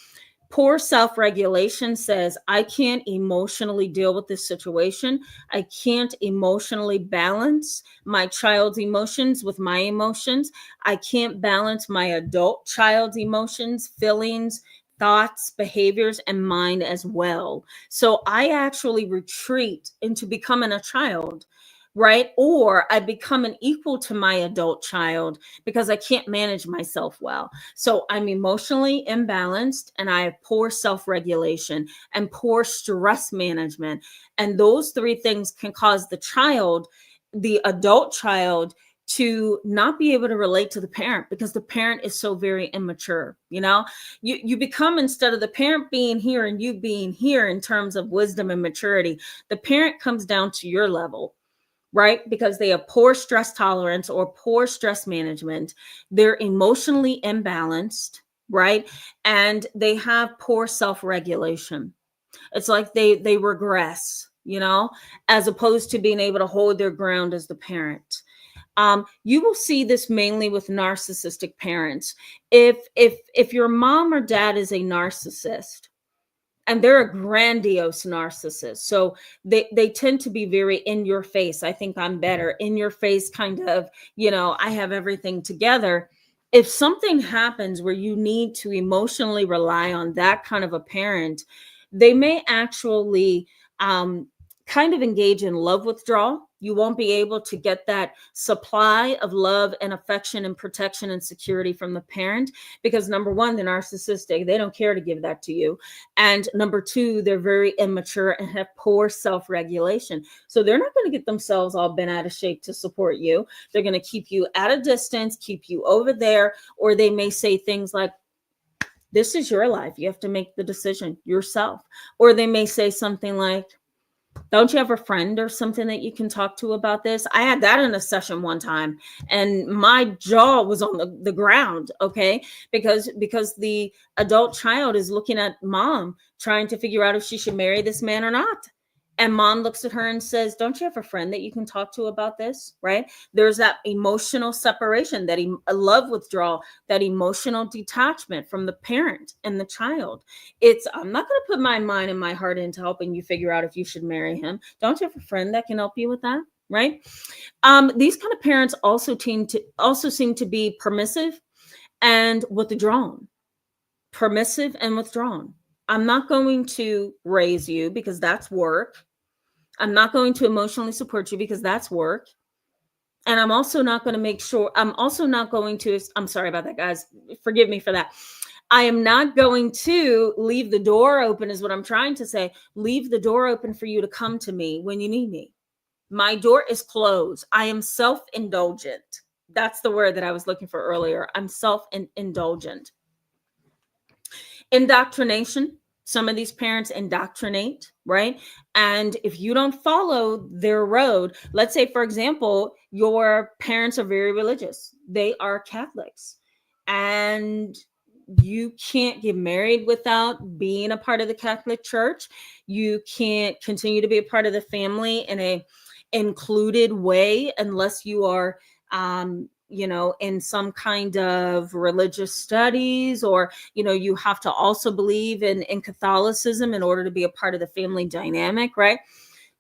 Poor self-regulation says, I can't emotionally deal with this situation. I can't emotionally balance my child's emotions with my emotions. I can't balance my adult child's emotions, feelings, thoughts, behaviors, and mine as well. So I actually retreat into becoming a child, right? Or I become an equal to my adult child because I can't manage myself well. So I'm emotionally imbalanced and I have poor self-regulation and poor stress management. And those three things can cause the adult child, to not be able to relate to the parent because the parent is so very immature. You know, you become, instead of the parent being here and you being here in terms of wisdom and maturity, the parent comes down to your level, right? Because they have poor stress tolerance or poor stress management. They're emotionally imbalanced, right? And they have poor self-regulation. It's like they regress, you know, as opposed to being able to hold their ground as the parent. You will see this mainly with narcissistic parents. If your mom or dad is a narcissist, and they're a grandiose narcissist, so they tend to be very in your face. I think I'm better, in your face kind of, you know, I have everything together. If something happens where you need to emotionally rely on that kind of a parent, they may actually kind of engage in love withdrawal. You won't be able to get that supply of love and affection and protection and security from the parent because, number one, they're narcissistic. They don't care to give that to you. And number two, they're very immature and have poor self-regulation. So they're not going to get themselves all bent out of shape to support you. They're going to keep you at a distance, keep you over there, or they may say things like, this is your life. You have to make the decision yourself. Or they may say something like, Don't you have a friend or something that you can talk to about this? I had that in a session one time, and my jaw was on the ground, okay? Because the adult child is looking at mom, trying to figure out if she should marry this man or not. And mom looks at her and says, "Don't you have a friend that you can talk to about this?" Right? There's that emotional separation, that a love withdrawal, that emotional detachment from the parent and the child. It's, I'm not going to put my mind and my heart into helping you figure out if you should marry him. Don't you have a friend that can help you with that? Right? These kind of parents also seem to be permissive and withdrawn. Permissive and withdrawn. I'm not going to raise you because that's work. I'm not going to emotionally support you because that's work. And I'm also not going to I'm sorry about that, guys. Forgive me for that. I am not going to leave the door open, is what I'm trying to say. Leave the door open for you to come to me when you need me. My door is closed. I am self-indulgent. That's the word that I was looking for earlier. I'm self-indulgent. Indoctrination. Some of these parents indoctrinate, right? And if you don't follow their road, let's say, for example, your parents are very religious, they are Catholics, and you can't get married without being a part of the Catholic Church. You can't continue to be a part of the family in a included way unless you are in some kind of religious studies, or you have to also believe in Catholicism in order to be a part of the family dynamic, right?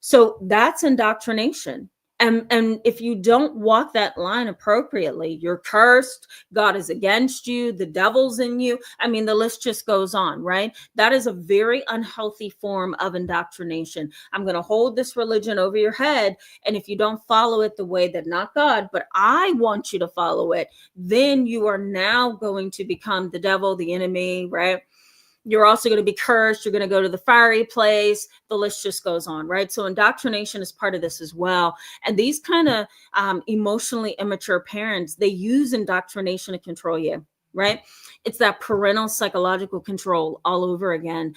So that's indoctrination. And if you don't walk that line appropriately, you're cursed. God is against you. The devil's in you. I mean, the list just goes on, right? That is a very unhealthy form of indoctrination. I'm going to hold this religion over your head, and if you don't follow it the way that, not God, but I want you to follow it, then you are now going to become the devil, the enemy, right? You're also going to be cursed. You're going to go to the fiery place. The list just goes on, right? So indoctrination is part of this as well. And these kind of emotionally immature parents, they use indoctrination to control you, right? It's that parental psychological control all over again.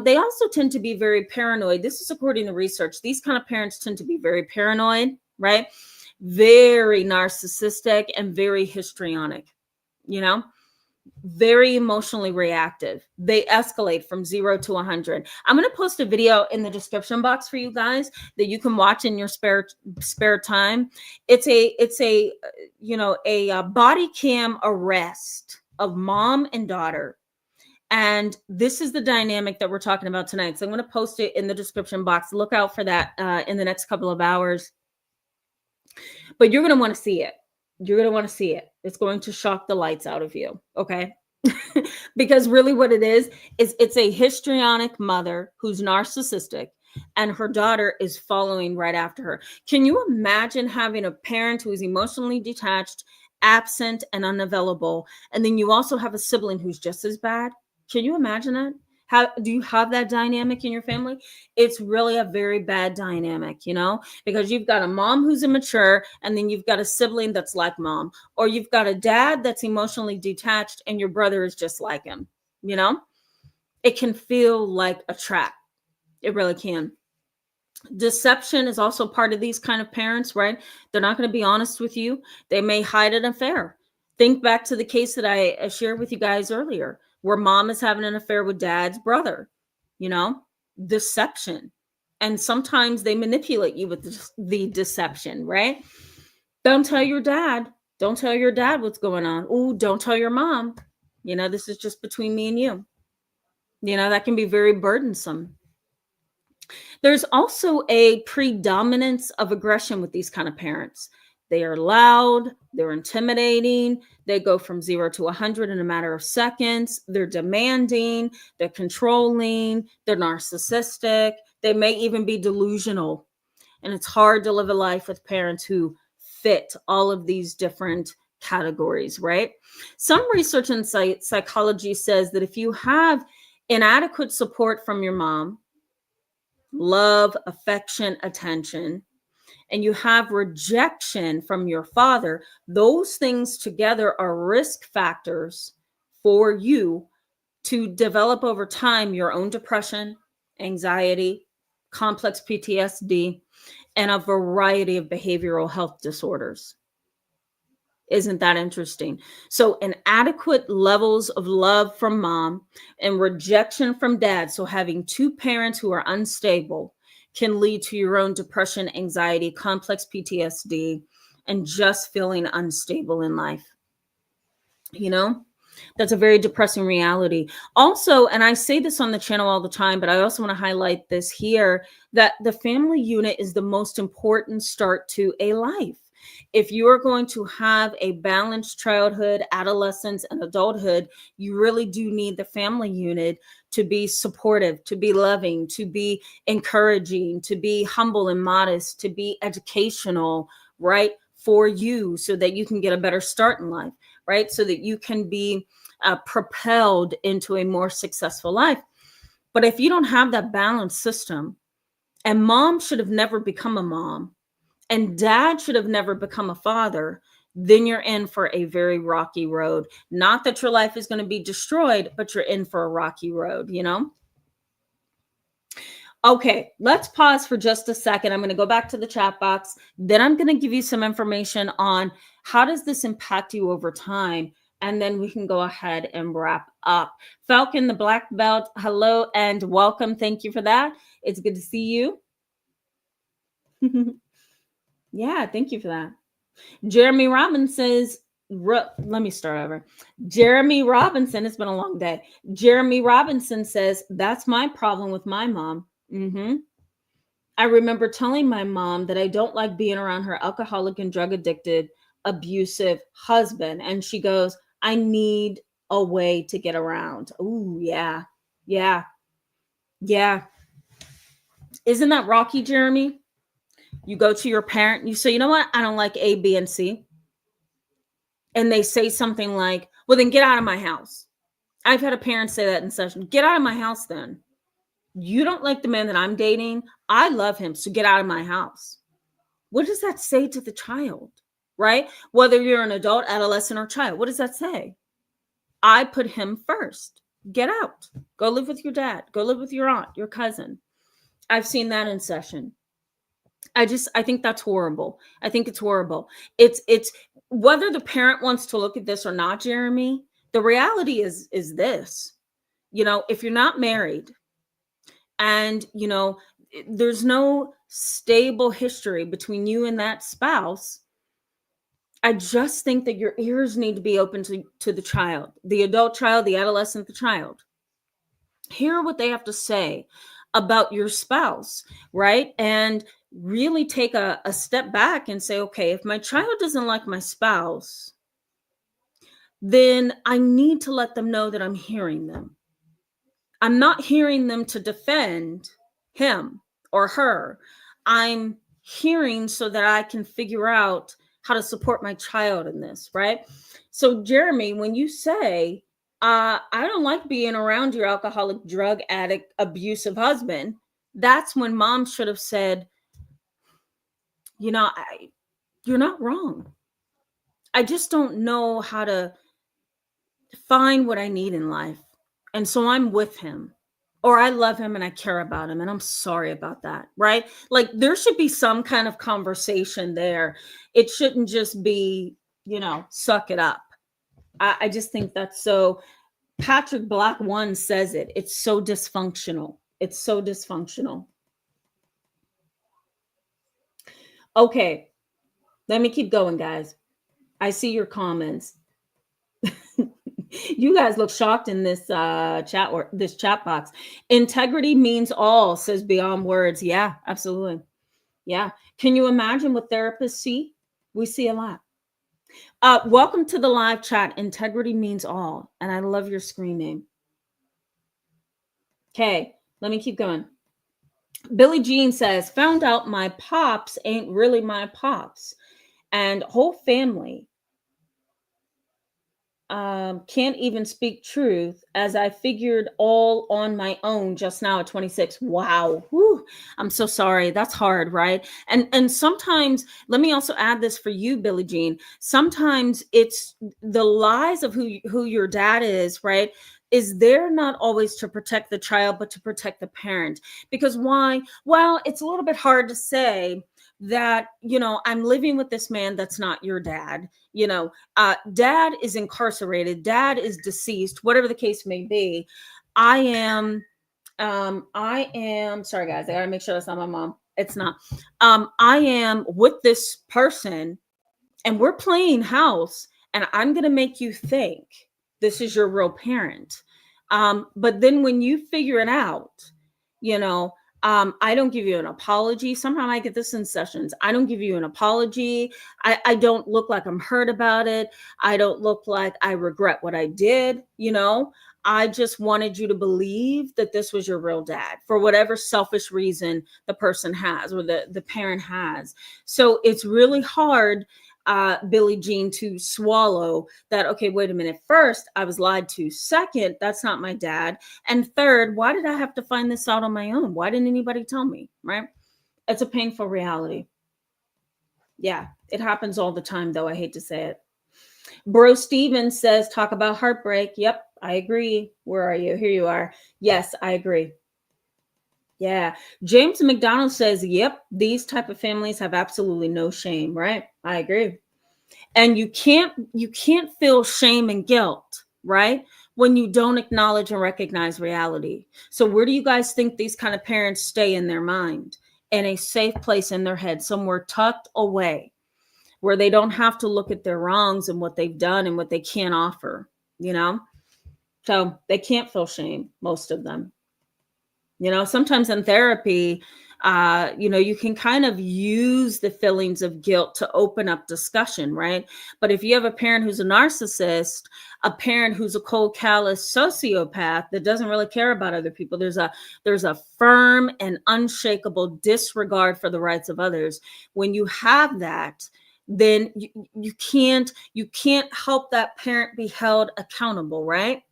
They also tend to be very paranoid. This is according to research. These kind of parents tend to be very paranoid, right? Very narcissistic and very histrionic, very emotionally reactive. They escalate from 0 to 100. I'm going to post a video in the description box for you guys that you can watch in your spare time. It's a body cam arrest of mom and daughter. And this is the dynamic that we're talking about tonight. So I'm going to post it in the description box. Look out for that in the next couple of hours. But you're going to want to see it. You're going to want to see it. It's going to shock the lights out of you. Okay. Because really what it is it's a histrionic mother who's narcissistic, and her daughter is following right after her. Can you imagine having a parent who is emotionally detached, absent, and unavailable, and then you also have a sibling who's just as bad? Can you imagine that? How do you have that dynamic in your family? It's really a very bad dynamic, because you've got a mom who's immature, and then you've got a sibling that's like mom, or you've got a dad that's emotionally detached and your brother is just like him. It can feel like a trap. It really can. Deception is also part of these kind of parents, right? They're not going to be honest with you. They may hide an affair. Think back to the case that I shared with you guys earlier, where mom is having an affair with dad's brother. Deception. And sometimes they manipulate you with the deception, right? Don't tell your dad. Don't tell your dad what's going on. Oh, don't tell your mom. This is just between me and you. That can be very burdensome. There's also a predominance of aggression with these kind of parents. They are loud, they're intimidating, they go from 0 to 100 in a matter of seconds, they're demanding, they're controlling, they're narcissistic, they may even be delusional. And it's hard to live a life with parents who fit all of these different categories, right? Some research in psychology says that if you have inadequate support from your mom, love, affection, attention, and you have rejection from your father, those things together are risk factors for you to develop over time your own depression, anxiety, complex PTSD, and a variety of behavioral health disorders. Isn't that interesting? So, inadequate levels of love from mom and rejection from dad, so having two parents who are unstable, can lead to your own depression, anxiety, complex PTSD, and just feeling unstable in life. You know, that's a very depressing reality. Also, and I say this on the channel all the time, but I also want to highlight this here, that the family unit is the most important start to a life. If you are going to have a balanced childhood, adolescence, and adulthood, you really do need the family unit to be supportive, to be loving, to be encouraging, to be humble and modest, to be educational, right? For you, so that you can get a better start in life, right? So that you can be propelled into a more successful life. But if you don't have that balanced system, and mom should have never become a mom, and dad should have never become a father, then you're in for a very rocky road. Not that your life is going to be destroyed, but you're in for a rocky road, you know? Okay, let's pause for just a second. I'm going to go back to the chat box. Then I'm going to give you some information on how does this impact you over time, and then we can go ahead and wrap up. Falcon, the black belt, hello and welcome. Thank you for that. It's good to see you. Yeah, thank you for that. Jeremy Robinson says, let me start over. Jeremy Robinson, it's been a long day. Jeremy Robinson says, that's my problem with my mom. I remember telling my mom that I don't like being around her alcoholic and drug addicted, abusive husband. And she goes, I need a way to get around. Ooh, yeah. Yeah. Yeah. Isn't that rocky, Jeremy? You go to your parent, you say, you know what? I don't like A, B, and C. And they say something like, well, then get out of my house. I've had a parent say that in session. Get out of my house then. You don't like the man that I'm dating. I love him, so get out of my house. What does that say to the child, right? Whether you're an adult, adolescent, or child, what does that say? I put him first. Get out. Go live with your dad. Go live with your aunt, your cousin. I've seen that in session. I think that's horrible. I think it's horrible. It's whether the parent wants to look at this or not, Jeremy, the reality is this. You know, if you're not married and, you know, there's no stable history between you and that spouse, I just think that your ears need to be open to the child, the adult child, the adolescent, the child. Hear what they have to say about your spouse, right? And really take a step back and say, okay, if my child doesn't like my spouse, then I need to let them know that I'm hearing them. I'm not hearing them to defend him or her. I'm hearing so that I can figure out how to support my child in this, right? So, Jeremy, when you say, I don't like being around your alcoholic, drug addict, abusive husband, that's when mom should have said, you know, you're not wrong. I just don't know how to find what I need in life. And so I'm with him, or I love him and I care about him and I'm sorry about that, right? Like there should be some kind of conversation there. It shouldn't just be, you know, suck it up. I just think that's so, Patrick Black one says it. It's so dysfunctional. It's so dysfunctional. Okay, let me keep going, guys. I see your comments. You guys look shocked in this this chat box. Integrity means all, says Beyond Words. Yeah, absolutely. Yeah. Can you imagine what therapists see? We see a lot. Welcome to the live chat. Integrity means all. And I love your screen name. Okay, let me keep going. Billie Jean says, found out my pops ain't really my pops. And whole family can't even speak truth, as I figured all on my own just now at 26. Wow. Whew. I'm so sorry. That's hard, right? And sometimes, let me also add this for you, Billie Jean. Sometimes it's the lies of who your dad is, right? is there not always to protect the child, but to protect the parent. Because why? Well, it's a little bit hard to say that, I'm living with this man that's not your dad. Dad is incarcerated, dad is deceased, whatever the case may be. I am sorry guys, I gotta make sure that's not my mom. It's not. I am with this person and we're playing house, and I'm going to make you think this is your real parent. But then when you figure it out, you know, I don't give you an apology. Sometimes I get this in sessions. I don't give you an apology. I don't look like I'm hurt about it. I don't look like I regret what I did. I just wanted you to believe that this was your real dad for whatever selfish reason the person has or the parent has. So it's really hard, Billie Jean, to swallow that. Okay, wait a minute. First, I was lied to. Second, that's not my dad. And third, why did I have to find this out on my own? Why didn't anybody tell me? Right? It's a painful reality. Yeah, it happens all the time, though. I hate to say it. Bro Steven says, talk about heartbreak. Yep, I agree. Where are you? Here you are. Yes, I agree. Yeah. James McDonald says, yep, these type of families have absolutely no shame, right? I agree. And you can't feel shame and guilt, right? When you don't acknowledge and recognize reality. So where do you guys think these kind of parents stay in their mind? In a safe place in their head, somewhere tucked away, where they don't have to look at their wrongs and what they've done and what they can't offer, So they can't feel shame, most of them. Sometimes in therapy, you can kind of use the feelings of guilt to open up discussion, right? But if you have a parent who's a narcissist, a parent who's a cold, callous sociopath that doesn't really care about other people, there's a firm and unshakable disregard for the rights of others. When you have that, then you can't help that parent be held accountable, right?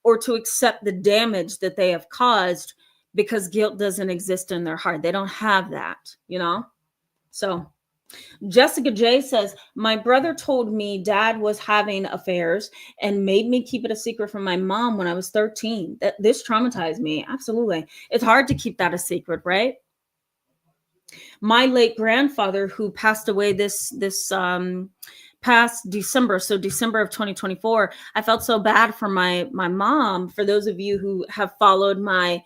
Or to accept the damage that they have caused, because guilt doesn't exist in their heart. They don't have that, So Jessica J says, my brother told me dad was having affairs and made me keep it a secret from my mom when I was 13. This traumatized me. Absolutely. It's hard to keep that a secret, right? My late grandfather, who passed away this past December, so December of 2024, I felt so bad for my mom. For those of you who have followed my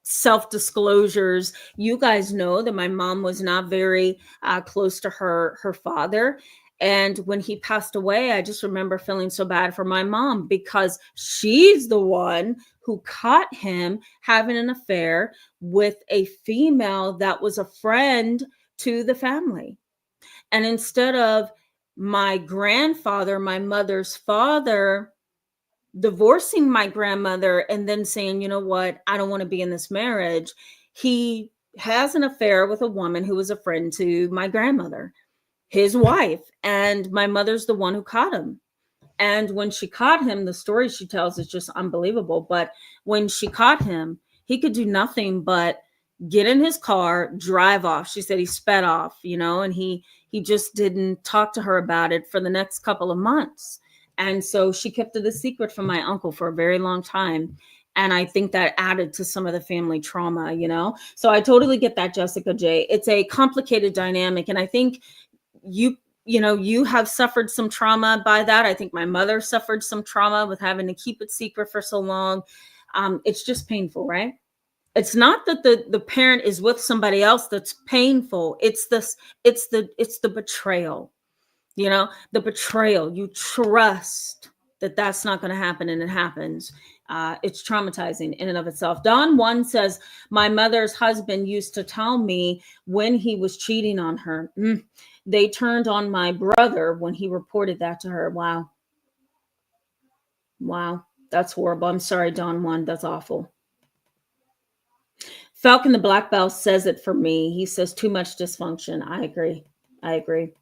self-disclosures, you guys know that my mom was not very close to her father. And when he passed away, I just remember feeling so bad for my mom, because she's the one who caught him having an affair with a female that was a friend to the family. And instead of my grandfather, my mother's father, divorcing my grandmother and then saying, you know what, I don't want to be in this marriage, he has an affair with a woman who was a friend to my grandmother, his wife. And my mother's the one who caught him. And when she caught him, the story she tells is just unbelievable. But when she caught him, he could do nothing but get in his car, drive off. She said he sped off, and he just didn't talk to her about it for the next couple of months. And so she kept it a secret from my uncle for a very long time. And I think that added to some of the family trauma, So I totally get that, Jessica J. It's a complicated dynamic. And I think you have suffered some trauma by that. I think my mother suffered some trauma with having to keep it secret for so long. It's just painful, right? It's not that the parent is with somebody else that's painful. It's the betrayal, the betrayal. You trust that that's not going to happen, and it happens. It's traumatizing in and of itself. Don One says, my mother's husband used to tell me when he was cheating on her. They turned on my brother when he reported that to her. Wow. That's horrible. I'm sorry, Don One. That's awful. Falcon the Black Belt says it for me. He says too much dysfunction. I agree.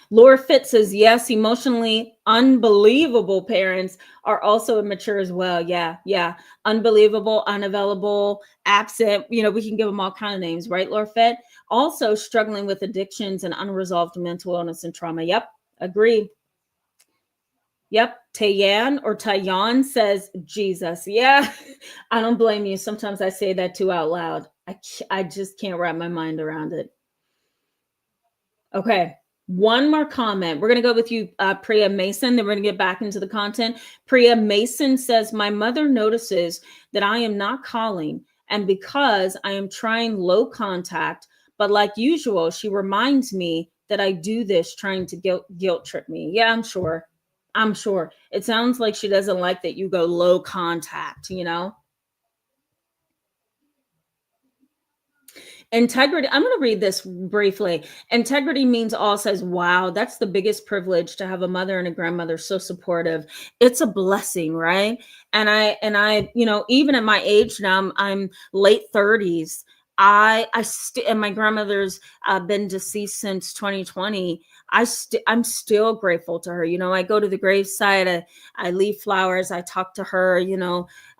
Laura Fitz says, yes, emotionally unbelievable parents are also immature as well. Yeah. Unbelievable, unavailable, absent. We can give them all kind of names, right, Laura Fitz? Also struggling with addictions and unresolved mental illness and trauma. Yep, agree. Yep. Tayan or Tayan says Jesus. Yeah. I don't blame you. Sometimes I say that too out loud. I just can't wrap my mind around it. Okay. One more comment. We're going to go with you, Priya Mason. Then we're going to get back into the content. Priya Mason says, my mother notices that I am not calling. And because I am trying low contact, but like usual, she reminds me that I do this trying to guilt trip me. Yeah, I'm sure. I'm sure. It sounds like she doesn't like that you go low contact, you know? Integrity. I'm going to read this briefly. Integrity means all says, wow, that's the biggest privilege to have a mother and a grandmother so supportive. It's a blessing, right? And I, even at my age now, I'm late 30s. And my grandmother's been deceased since 2020. I'm still grateful to her. I go to the graveside, I leave flowers, I talk to her,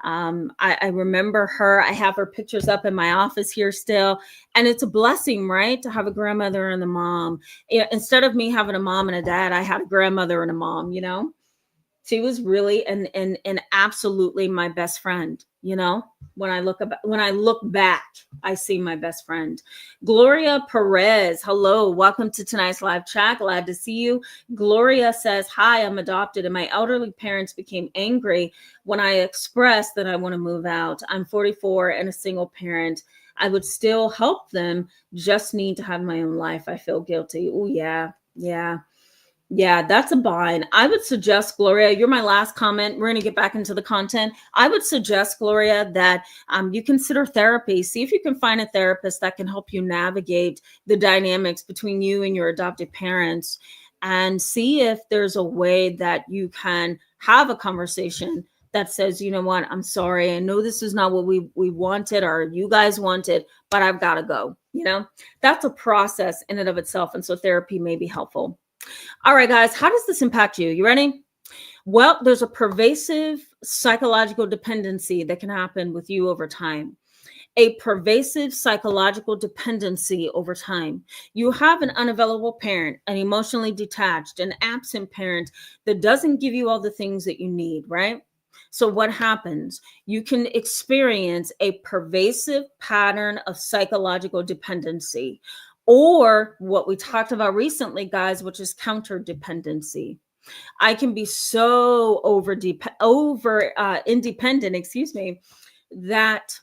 I remember her. I have her pictures up in my office here still. And it's a blessing, right? To have a grandmother and a mom. Instead of me having a mom and a dad, I had a grandmother and a mom. She was really and absolutely my best friend. When I look back, I see my best friend. Gloria Perez, hello, welcome to tonight's live chat. Glad to see you. Gloria says, hi, I'm adopted and my elderly parents became angry when I expressed that I want to move out. I'm 44 and a single parent. I would still help them, just need to have my own life. I feel guilty. Oh yeah. Yeah, that's a bind. I would suggest, Gloria, you're my last comment. We're going to get back into the content. I would suggest, Gloria, that you consider therapy. See if you can find a therapist that can help you navigate the dynamics between you and your adopted parents, and see if there's a way that you can have a conversation that says, you know what, I'm sorry. I know this is not what we wanted or you guys wanted, but I've got to go. That's a process in and of itself. And so therapy may be helpful. All right, guys, how does this impact you? You ready? Well, there's a pervasive psychological dependency that can happen with you over time. A pervasive psychological dependency over time. You have an unavailable parent, an emotionally detached, an absent parent that doesn't give you all the things that you need, right? So what happens? You can experience a pervasive pattern of psychological dependency, or what we talked about recently, guys, which is counter dependency. I can be so independent, excuse me, that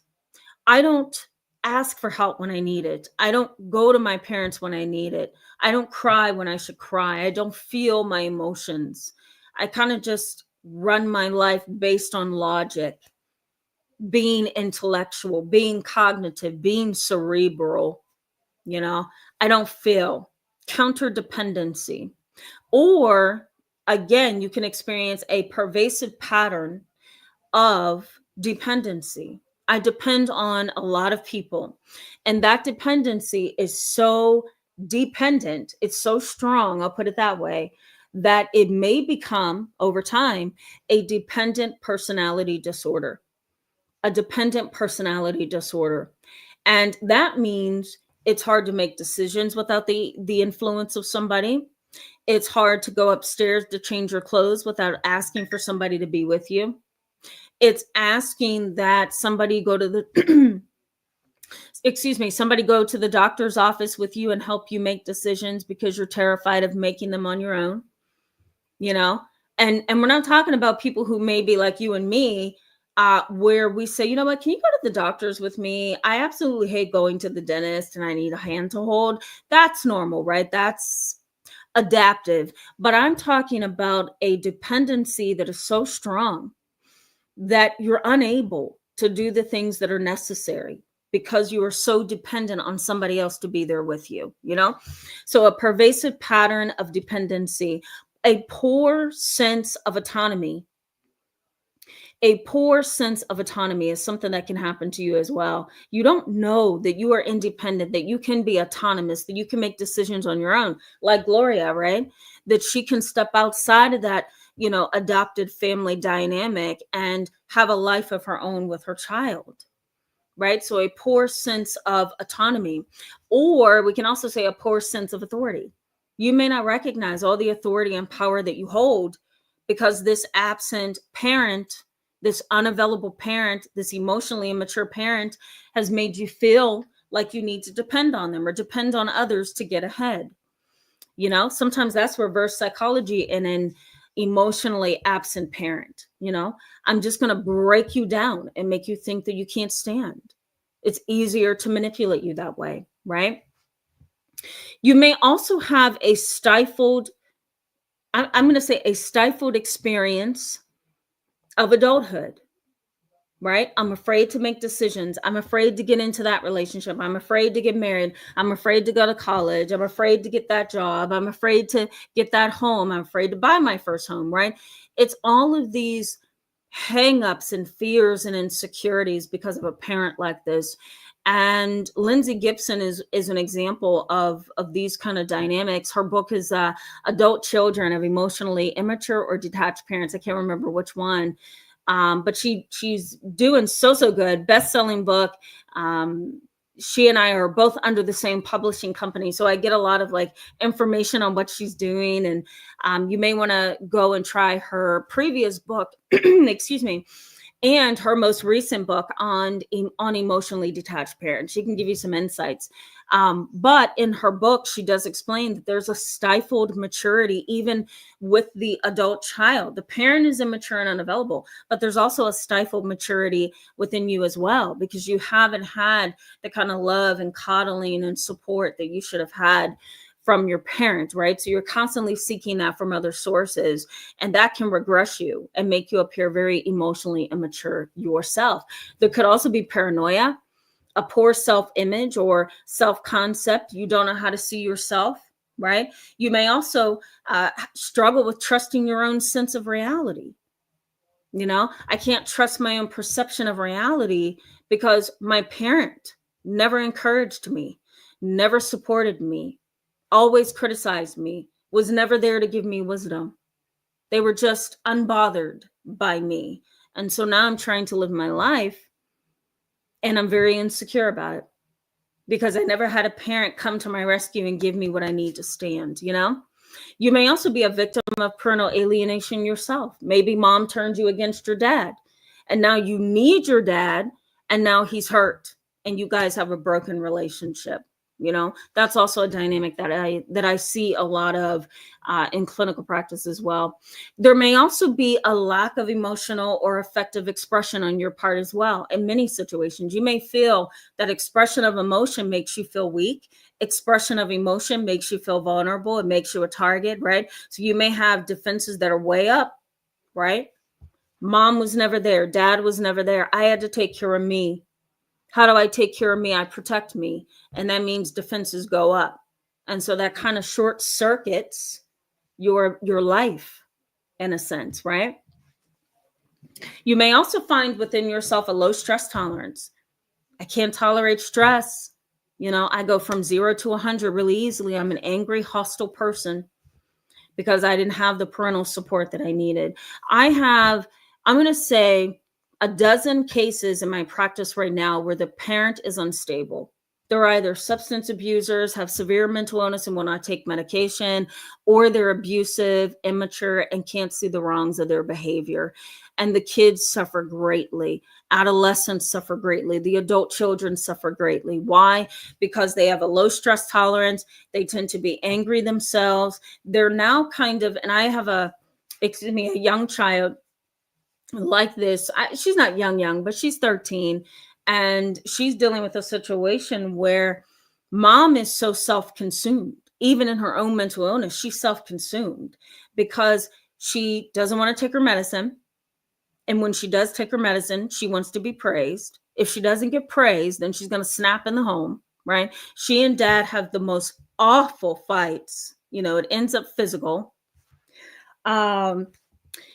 I don't ask for help when I need it. I don't go to my parents when I need it. I don't cry when I should cry. I don't feel my emotions. I kind of just run my life based on logic, being intellectual, being cognitive, being cerebral. I don't feel counter dependency. Or again, you can experience a pervasive pattern of dependency. I depend on a lot of people. And that dependency is so dependent, it's so strong, I'll put it that way, that it may become over time a dependent personality disorder. A dependent personality disorder. And that means it's hard to make decisions without the influence of somebody. It's hard to go upstairs to change your clothes without asking for somebody to be with you. It's asking that somebody go to the somebody go to the doctor's office with you and help you make decisions because you're terrified of making them on your own. And we're not talking about people who may be like you and me, where we say, you know what, can you go to the doctors with me? I absolutely hate going to the dentist and I need a hand to hold. That's normal, right? That's adaptive. But I'm talking about a dependency that is so strong that you're unable to do the things that are necessary because you are so dependent on somebody else to be there with you. So a pervasive pattern of dependency, a poor sense of autonomy. A poor sense of autonomy is something that can happen to you as well. You don't know that you are independent, that you can be autonomous, that you can make decisions on your own, like Gloria, right? That she can step outside of that, adopted family dynamic and have a life of her own with her child, right? So a poor sense of autonomy, or we can also say a poor sense of authority. You may not recognize all the authority and power that you hold because this absent parent, this unavailable parent, this emotionally immature parent has made you feel like you need to depend on them or depend on others to get ahead. Sometimes that's reverse psychology in an emotionally absent parent. I'm just going to break you down and make you think that you can't stand. It's easier to manipulate you that way, right? You may also have a stifled, I'm going to say a stifled experience of adulthood, right? I'm afraid to make decisions. I'm afraid to get into that relationship. I'm afraid to get married. I'm afraid to go to college. I'm afraid to get that job. I'm afraid to get that home. I'm afraid to buy my first home, right? It's all of these hangups and fears and insecurities because of a parent like this. And Lindsay Gibson is an example of these kind of dynamics. Her book is Adult Children of Emotionally Immature or Detached Parents. I can't remember which one. But she's doing so good. Best-selling book. She and I are both under the same publishing company, so I get a lot of information on what she's doing. And you may want to go and try her previous book, excuse me, and her most recent book on emotionally detached parents. She can give you some insights. But in her book, she does explain that there's a stifled maturity even with the adult child. The parent is immature and unavailable, but there's also a stifled maturity within you as well, because you haven't had the kind of love and coddling and support that you should have had from your parent, right? So you're constantly seeking that from other sources, and that can regress you and make you appear very emotionally immature yourself. There could also be paranoia, a poor self-image or self-concept. You don't know how to see yourself, right? You may also struggle with trusting your own sense of reality. I can't trust my own perception of reality because my parent never encouraged me, never supported me, always criticized me, was never there to give me wisdom. They were just unbothered by me. And so now I'm trying to live my life and I'm very insecure about it because I never had a parent come to my rescue and give me what I need to stand. You may also be a victim of parental alienation yourself. Maybe mom turned you against your dad, and now you need your dad, and now he's hurt, and you guys have a broken relationship. That's also a dynamic that I see a lot of in clinical practice as well. There may also be a lack of emotional or affective expression on your part as well. In many situations, you may feel that expression of emotion makes you feel weak. Expression of emotion makes you feel vulnerable. It makes you a target, right? So you may have defenses that are way up, right? Mom was never there. Dad was never there. I had to take care of me. How do I take care of me? I protect me. And that means defenses go up. And so that kind of short circuits your life in a sense, right? You may also find within yourself a low stress tolerance. I can't tolerate stress. I go from 0 to 100 really easily. I'm an angry, hostile person because I didn't have the parental support that I needed. I'm going to say, a dozen cases in my practice right now where the parent is unstable. They're either substance abusers, have severe mental illness and will not take medication, or they're abusive, immature, and can't see the wrongs of their behavior. And the kids suffer greatly. Adolescents suffer greatly. The adult children suffer greatly. Why? Because they have a low stress tolerance. They tend to be angry themselves. They're now kind of, and I have a young child like this. She's not young, but she's 13, and she's dealing with a situation where mom is so self-consumed. Even in her own mental illness, she's self-consumed because she doesn't want to take her medicine. And when she does take her medicine, she wants to be praised. If she doesn't get praised, then she's going to snap in the home, right? She and dad have the most awful fights. It ends up physical.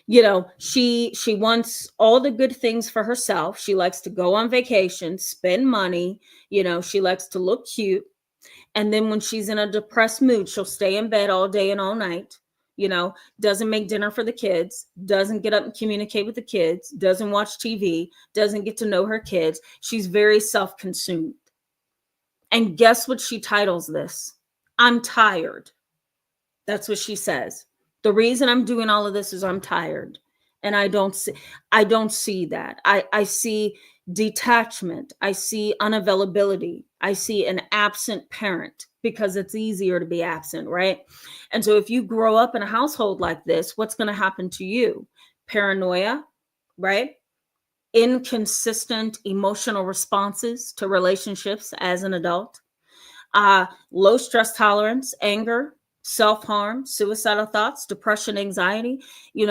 She wants all the good things for herself. She likes to go on vacation, spend money. She likes to look cute. And then when she's in a depressed mood, she'll stay in bed all day and all night. Doesn't make dinner for the kids, doesn't get up and communicate with the kids, doesn't watch TV, doesn't get to know her kids. She's very self-consumed. And guess what she titles this? I'm tired. That's what she says. The reason I'm doing all of this is I'm tired. And I don't see that. I see detachment. I see unavailability. I see an absent parent because it's easier to be absent, right? And so if you grow up in a household like this, what's going to happen to you? Paranoia, right? Inconsistent emotional responses to relationships as an adult, low stress tolerance, anger, self-harm, suicidal thoughts, depression, anxiety. It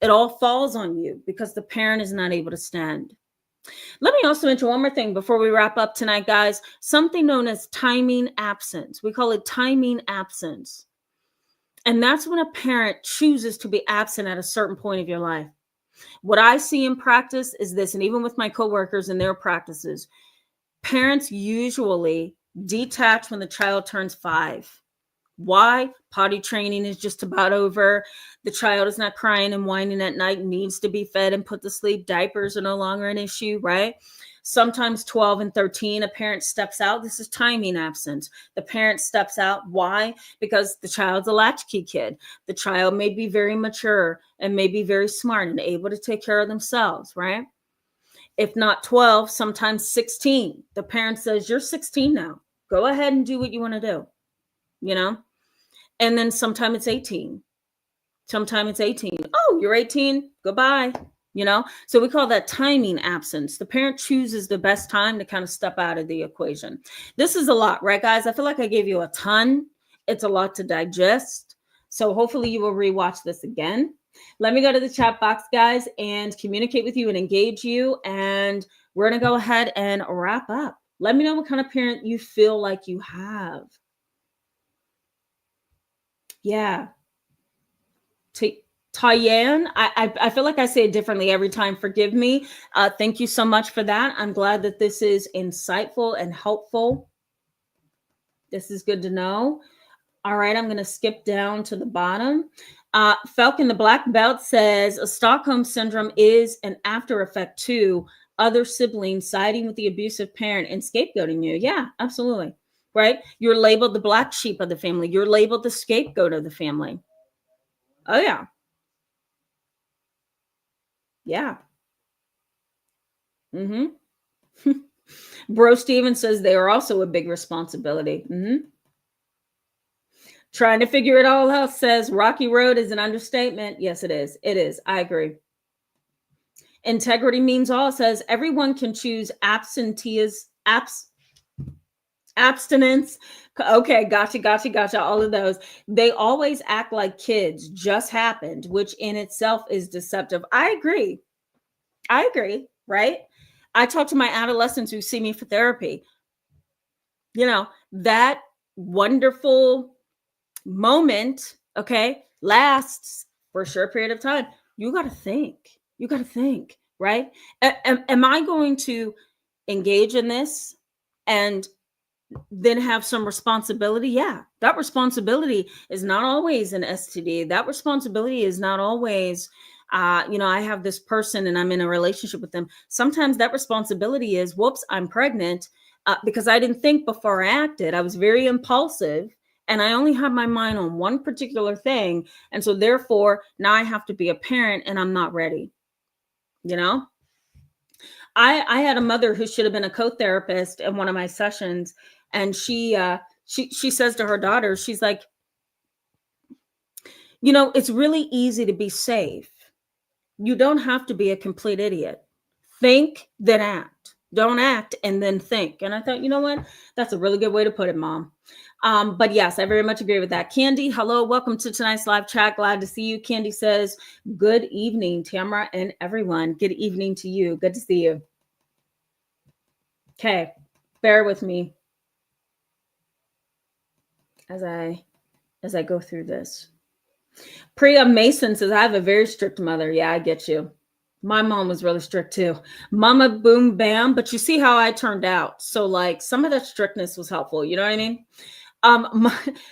all falls on you because the parent is not able to stand. Let me also mention one more thing before we wrap up tonight, guys. Something known as timing absence. We call it timing absence. And that's when a parent chooses to be absent at a certain point of your life. What I see in practice is this, and even with my coworkers and their practices, parents usually detach when the child turns 5. Why? Potty training is just about over. The child is not crying and whining at night, needs to be fed and put to sleep. Diapers are no longer an issue, right? Sometimes 12 and 13, a parent steps out. This is timing absence. The parent steps out. Why? Because the child's a latchkey kid. The child may be very mature and may be very smart and able to take care of themselves, right? If not 12, sometimes 16. The parent says, you're 16 now. Go ahead and do what you want to do, you know? And then sometimes it's 18. Sometimes it's 18. Oh, you're 18. Goodbye. So we call that timing absence. The parent chooses the best time to kind of step out of the equation. This is a lot, right, guys? I feel like I gave you a ton. It's a lot to digest. So hopefully you will rewatch this again. Let me go to the chat box, guys, and communicate with you and engage you. And we're going to go ahead and wrap up. Let me know what kind of parent you feel like you have. Yeah. Tyann, I feel like I say it differently every time. Forgive me. Thank you so much for that. I'm glad that this is insightful and helpful. This is good to know. All right, I'm going to skip down to the bottom. Falcon the Black Belt says a Stockholm syndrome is an after effect to other siblings siding with the abusive parent and scapegoating you. Yeah, absolutely. Right? You're labeled the black sheep of the family. You're labeled the scapegoat of the family. Oh, yeah. Yeah. Mm-hmm. Bro Steven says they are also a big responsibility. Mm-hmm. Trying to figure it all out, says Rocky Road is an understatement. Yes, it is. It is. I agree. Integrity means all says everyone can choose abstinence. Okay, gotcha. All of those. They always act like kids just happened, which in itself is deceptive. I agree, right? I talk to my adolescents who see me for therapy. That wonderful moment, okay, lasts for a short period of time. You got to think, right? Am I going to engage in this and then have some responsibility? Yeah, that responsibility is not always an STD. That responsibility is not always, I have this person and I'm in a relationship with them. Sometimes that responsibility is, whoops, I'm pregnant, because I didn't think before I acted. I was very impulsive and I only had my mind on one particular thing. And so therefore now I have to be a parent and I'm not ready. I had a mother who should have been a co-therapist in one of my sessions, and she says to her daughter, she's like, it's really easy to be safe. You don't have to be a complete idiot. Think, then act. Don't act and then think. And I thought, you know what? That's a really good way to put it, Mom. But yes, I very much agree with that. Candy, hello, welcome to tonight's live chat. Glad to see you. Candy says, good evening, Tamara and everyone. Good evening to you. Good to see you. Okay, bear with me as I go through this. Priya Mason says, I have a very strict mother. Yeah, I get you. My mom was really strict too. Mama boom bam, but you see how I turned out. So like some of that strictness was helpful. You know what I mean?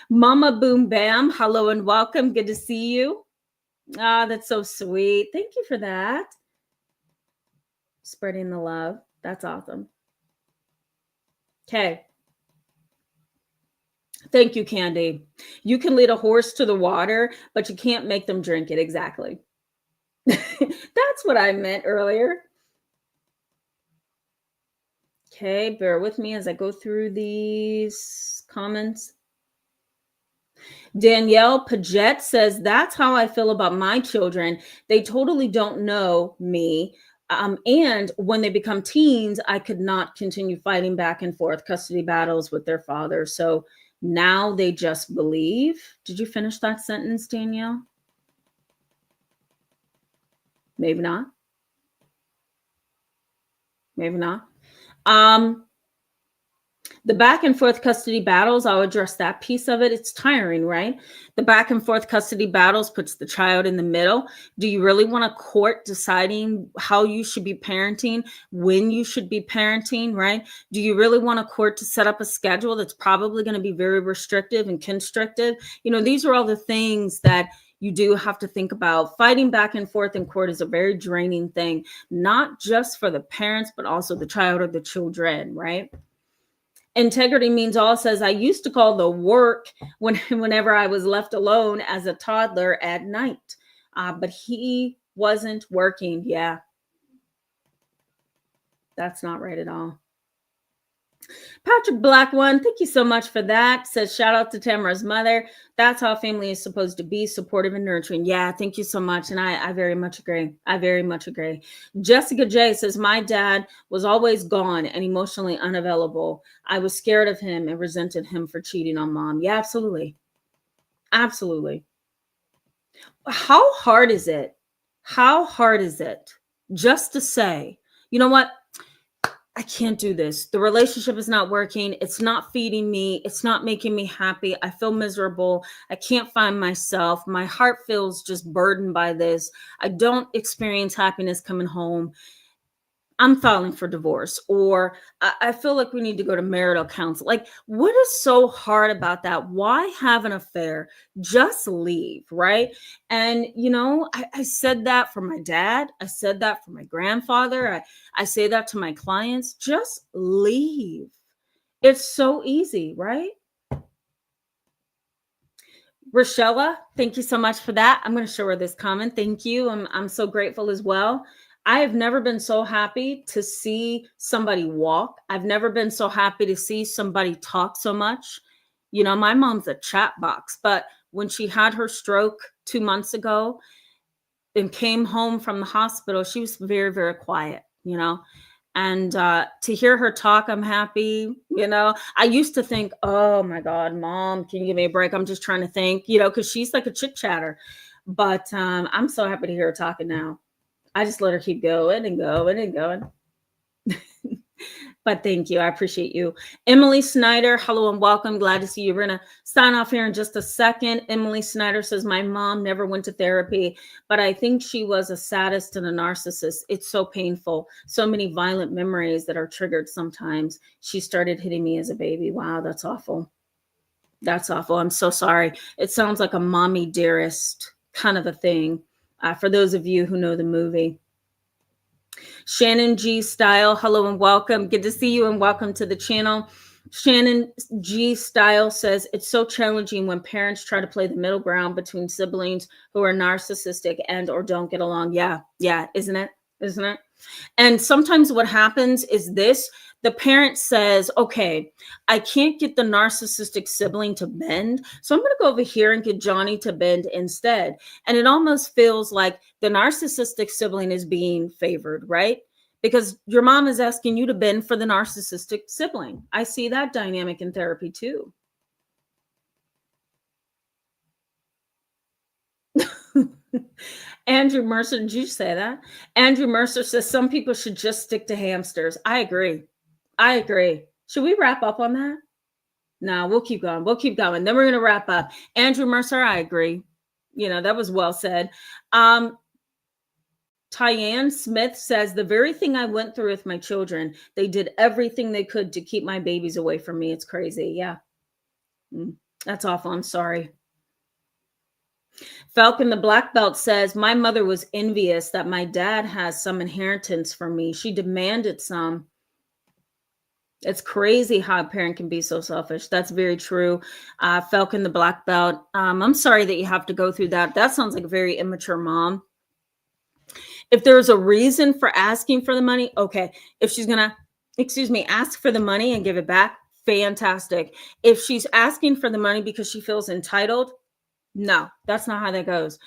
Mama boom bam, hello and welcome. Good to see you. Ah, that's so sweet. Thank you for that. Spreading the love. That's awesome. Okay. Thank you, Candy. You can lead a horse to the water, but you can't make them drink it. Exactly. That's what I meant earlier. Okay, bear with me as I go through these comments. Danielle Paget says, that's how I feel about my children. They totally don't know me. And when they become teens, I could not continue fighting back and forth custody battles with their father. So now they just believe. Did you finish that sentence, Danielle? Maybe not. Maybe not. The back and forth custody battles, I'll address that piece of it. It's tiring, right? The back and forth custody battles puts the child in the middle. Do you really want a court deciding how you should be parenting, when you should be parenting, right? Do you really want a court to set up a schedule that's probably going to be very restrictive and constrictive? You know, these are all the things that you do have to think about. Fighting back and forth in court is a very draining thing, not just for the parents, but also the child or the children, right? Integrity Means All says, I used to call the work whenever I was left alone as a toddler at night, but he wasn't working. Yeah, that's not right at all. Patrick Black One, thank you so much for that. Says, shout out to Tamara's mother. That's how family is supposed to be, supportive and nurturing. Yeah, thank you so much. And I very much agree. I very much agree. Jessica J says, my dad was always gone and emotionally unavailable. I was scared of him and resented him for cheating on mom. Yeah, absolutely. Absolutely. How hard is it? How hard is it just to say, you know what? I can't do this. The relationship is not working. It's not feeding me. It's not making me happy. I feel miserable. I can't find myself. My heart feels just burdened by this. I don't experience happiness coming home. I'm filing for divorce, or I feel like we need to go to marital counsel. Like, what is so hard about that? Why have an affair? Just leave, right? And, you know, I said that for my dad. I said that for my grandfather. I say that to my clients. Just leave. It's so easy, right? Rochella, thank you so much for that. I'm going to show her this comment. Thank you. I'm so grateful as well. I have never been so happy to see somebody walk. I've never been so happy to see somebody talk so much. You know, my mom's a chat box, but when she had her stroke 2 months ago and came home from the hospital, she was very, very quiet, you know. And to hear her talk, I'm happy. You know, I used to think, oh my God, mom, can you give me a break? I'm just trying to think, you know, because she's like a chit chatter. But I'm so happy to hear her talking now. I just let her keep going and going and going. But thank you. I appreciate you. Emily Snyder, hello and welcome. Glad to see you. We're going to sign off here in just a second. Emily Snyder says, my mom never went to therapy, but I think she was a sadist and a narcissist. It's so painful. So many violent memories that are triggered sometimes. She started hitting me as a baby. Wow, that's awful. That's awful. I'm so sorry. It sounds like a mommy dearest kind of a thing. For those of you who know the movie. Shannon G Style, hello and welcome. Good to see you and welcome to the channel. Shannon G Style says, it's so challenging when parents try to play the middle ground between siblings who are narcissistic and or don't get along. Yeah, isn't it? Isn't it? And sometimes what happens is this. The parent says, okay, I can't get the narcissistic sibling to bend, so I'm going to go over here and get Johnny to bend instead. And it almost feels like the narcissistic sibling is being favored, right? Because your mom is asking you to bend for the narcissistic sibling. I see that dynamic in therapy too. Andrew Mercer, did you say that? Andrew Mercer says some people should just stick to hamsters. I agree. I agree. Should we wrap up on that? No, we'll keep going. We'll keep going. Then we're going to wrap up. Andrew Mercer, I agree. You know, that was well said. Tyann Smith says, the very thing I went through with my children, they did everything they could to keep my babies away from me. It's crazy. Yeah. That's awful. I'm sorry. Falcon the Black Belt says, my mother was envious that my dad has some inheritance from me. She demanded some. It's crazy how a parent can be so selfish. That's very true. Falcon the black belt. I'm sorry that you have to go through that. That sounds like a very immature mom. If there's a reason for asking for the money, okay. If she's gonna, ask for the money and give it back, fantastic. If she's asking for the money because she feels entitled, no, that's not how that goes.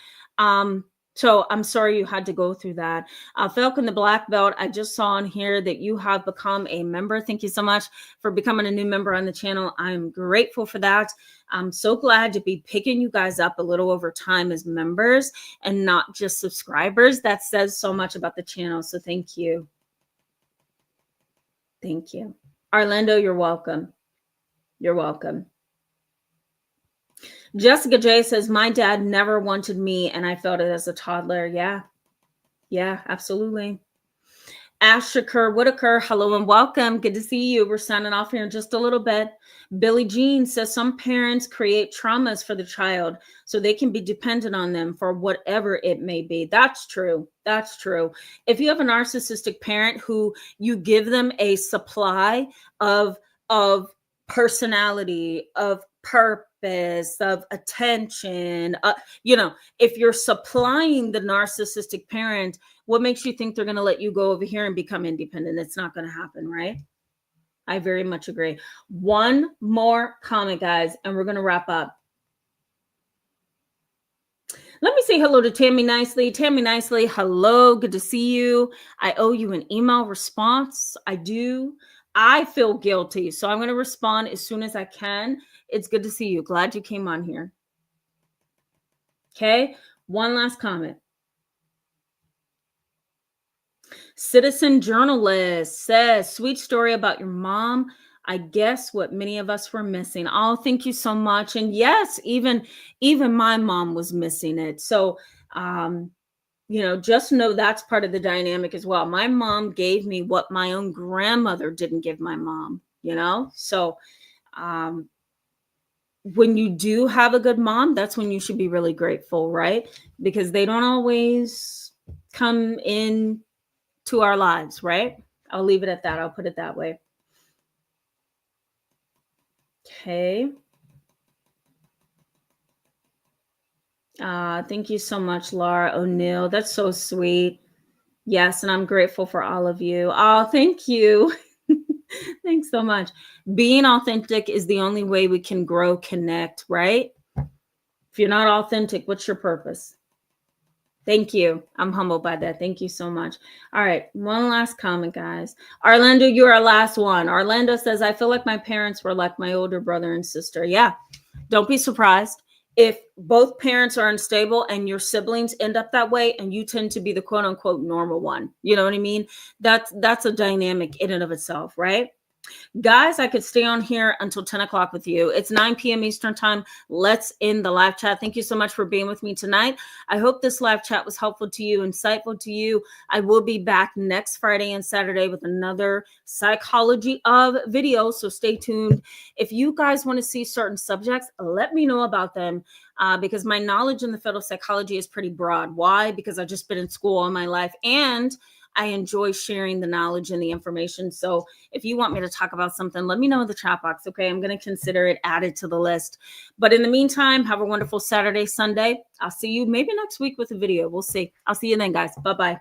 So I'm sorry you had to go through that. Falcon the Black Belt, I just saw on here that you have become a member. Thank you so much for becoming a new member on the channel. I'm grateful for that. I'm so glad to be picking you guys up a little over time as members and not just subscribers. That says so much about the channel. So thank you. Thank you. Orlando, you're welcome. You're welcome. Jessica J says, my dad never wanted me and I felt it as a toddler. Yeah, absolutely. Ash Shakur Whitaker, hello and welcome. Good to see you. We're signing off here in just a little bit. Billie Jean says, some parents create traumas for the child so they can be dependent on them for whatever it may be. That's true. That's true. If you have a narcissistic parent who you give them a supply of personality, of purpose, of attention, if you're supplying the narcissistic parent, what makes you think they're going to let you go over here and become independent? It's not going to happen, right? I very much agree. One more comment, guys, and we're going to wrap up. Let me say hello to Tammy Nicely. Tammy Nicely, hello. Good to see you. I owe you an email response. I do. I feel guilty, so I'm going to respond as soon as I can. It's good to see you. Glad you came on here. Okay. One last comment. Citizen Journalist says, sweet story about your mom. I guess what many of us were missing. Oh, thank you so much. And yes, even my mom was missing it. So, just know that's part of the dynamic as well. My mom gave me what my own grandmother didn't give my mom, So, when you do have a good mom, that's when you should be really grateful, right? Because they don't always come in to our lives, right? I'll leave it at that. I'll put it that way. Okay. Thank you so much, Laura O'Neill. That's so sweet. Yes, and I'm grateful for all of you. Oh, thank you. Thanks so much. Being authentic is the only way we can grow, connect, right? If you're not authentic, what's your purpose? Thank you. I'm humbled by that. Thank you so much. All right. One last comment, guys. Orlando, you're our last one. Orlando says, I feel like my parents were like my older brother and sister. Yeah. Don't be surprised if both parents are unstable and your siblings end up that way and you tend to be the quote unquote normal one. You know what I mean? That's a dynamic in and of itself, right? Guys, I could stay on here until 10 o'clock with you. It's 9 p.m. Eastern time. Let's end the live chat. Thank you so much for being with me tonight. I hope this live chat was helpful to you, insightful to you. I will be back next Friday and Saturday with another psychology of video, so stay tuned. If you guys want to see certain subjects, let me know about them because my knowledge in the field of psychology is pretty broad. Why? Because I've just been in school all my life and I enjoy sharing the knowledge and the information. So if you want me to talk about something, let me know in the chat box. Okay. I'm going to consider it added to the list. But in the meantime, have a wonderful Saturday, Sunday. I'll see you maybe next week with a video. We'll see. I'll see you then, guys. Bye-bye.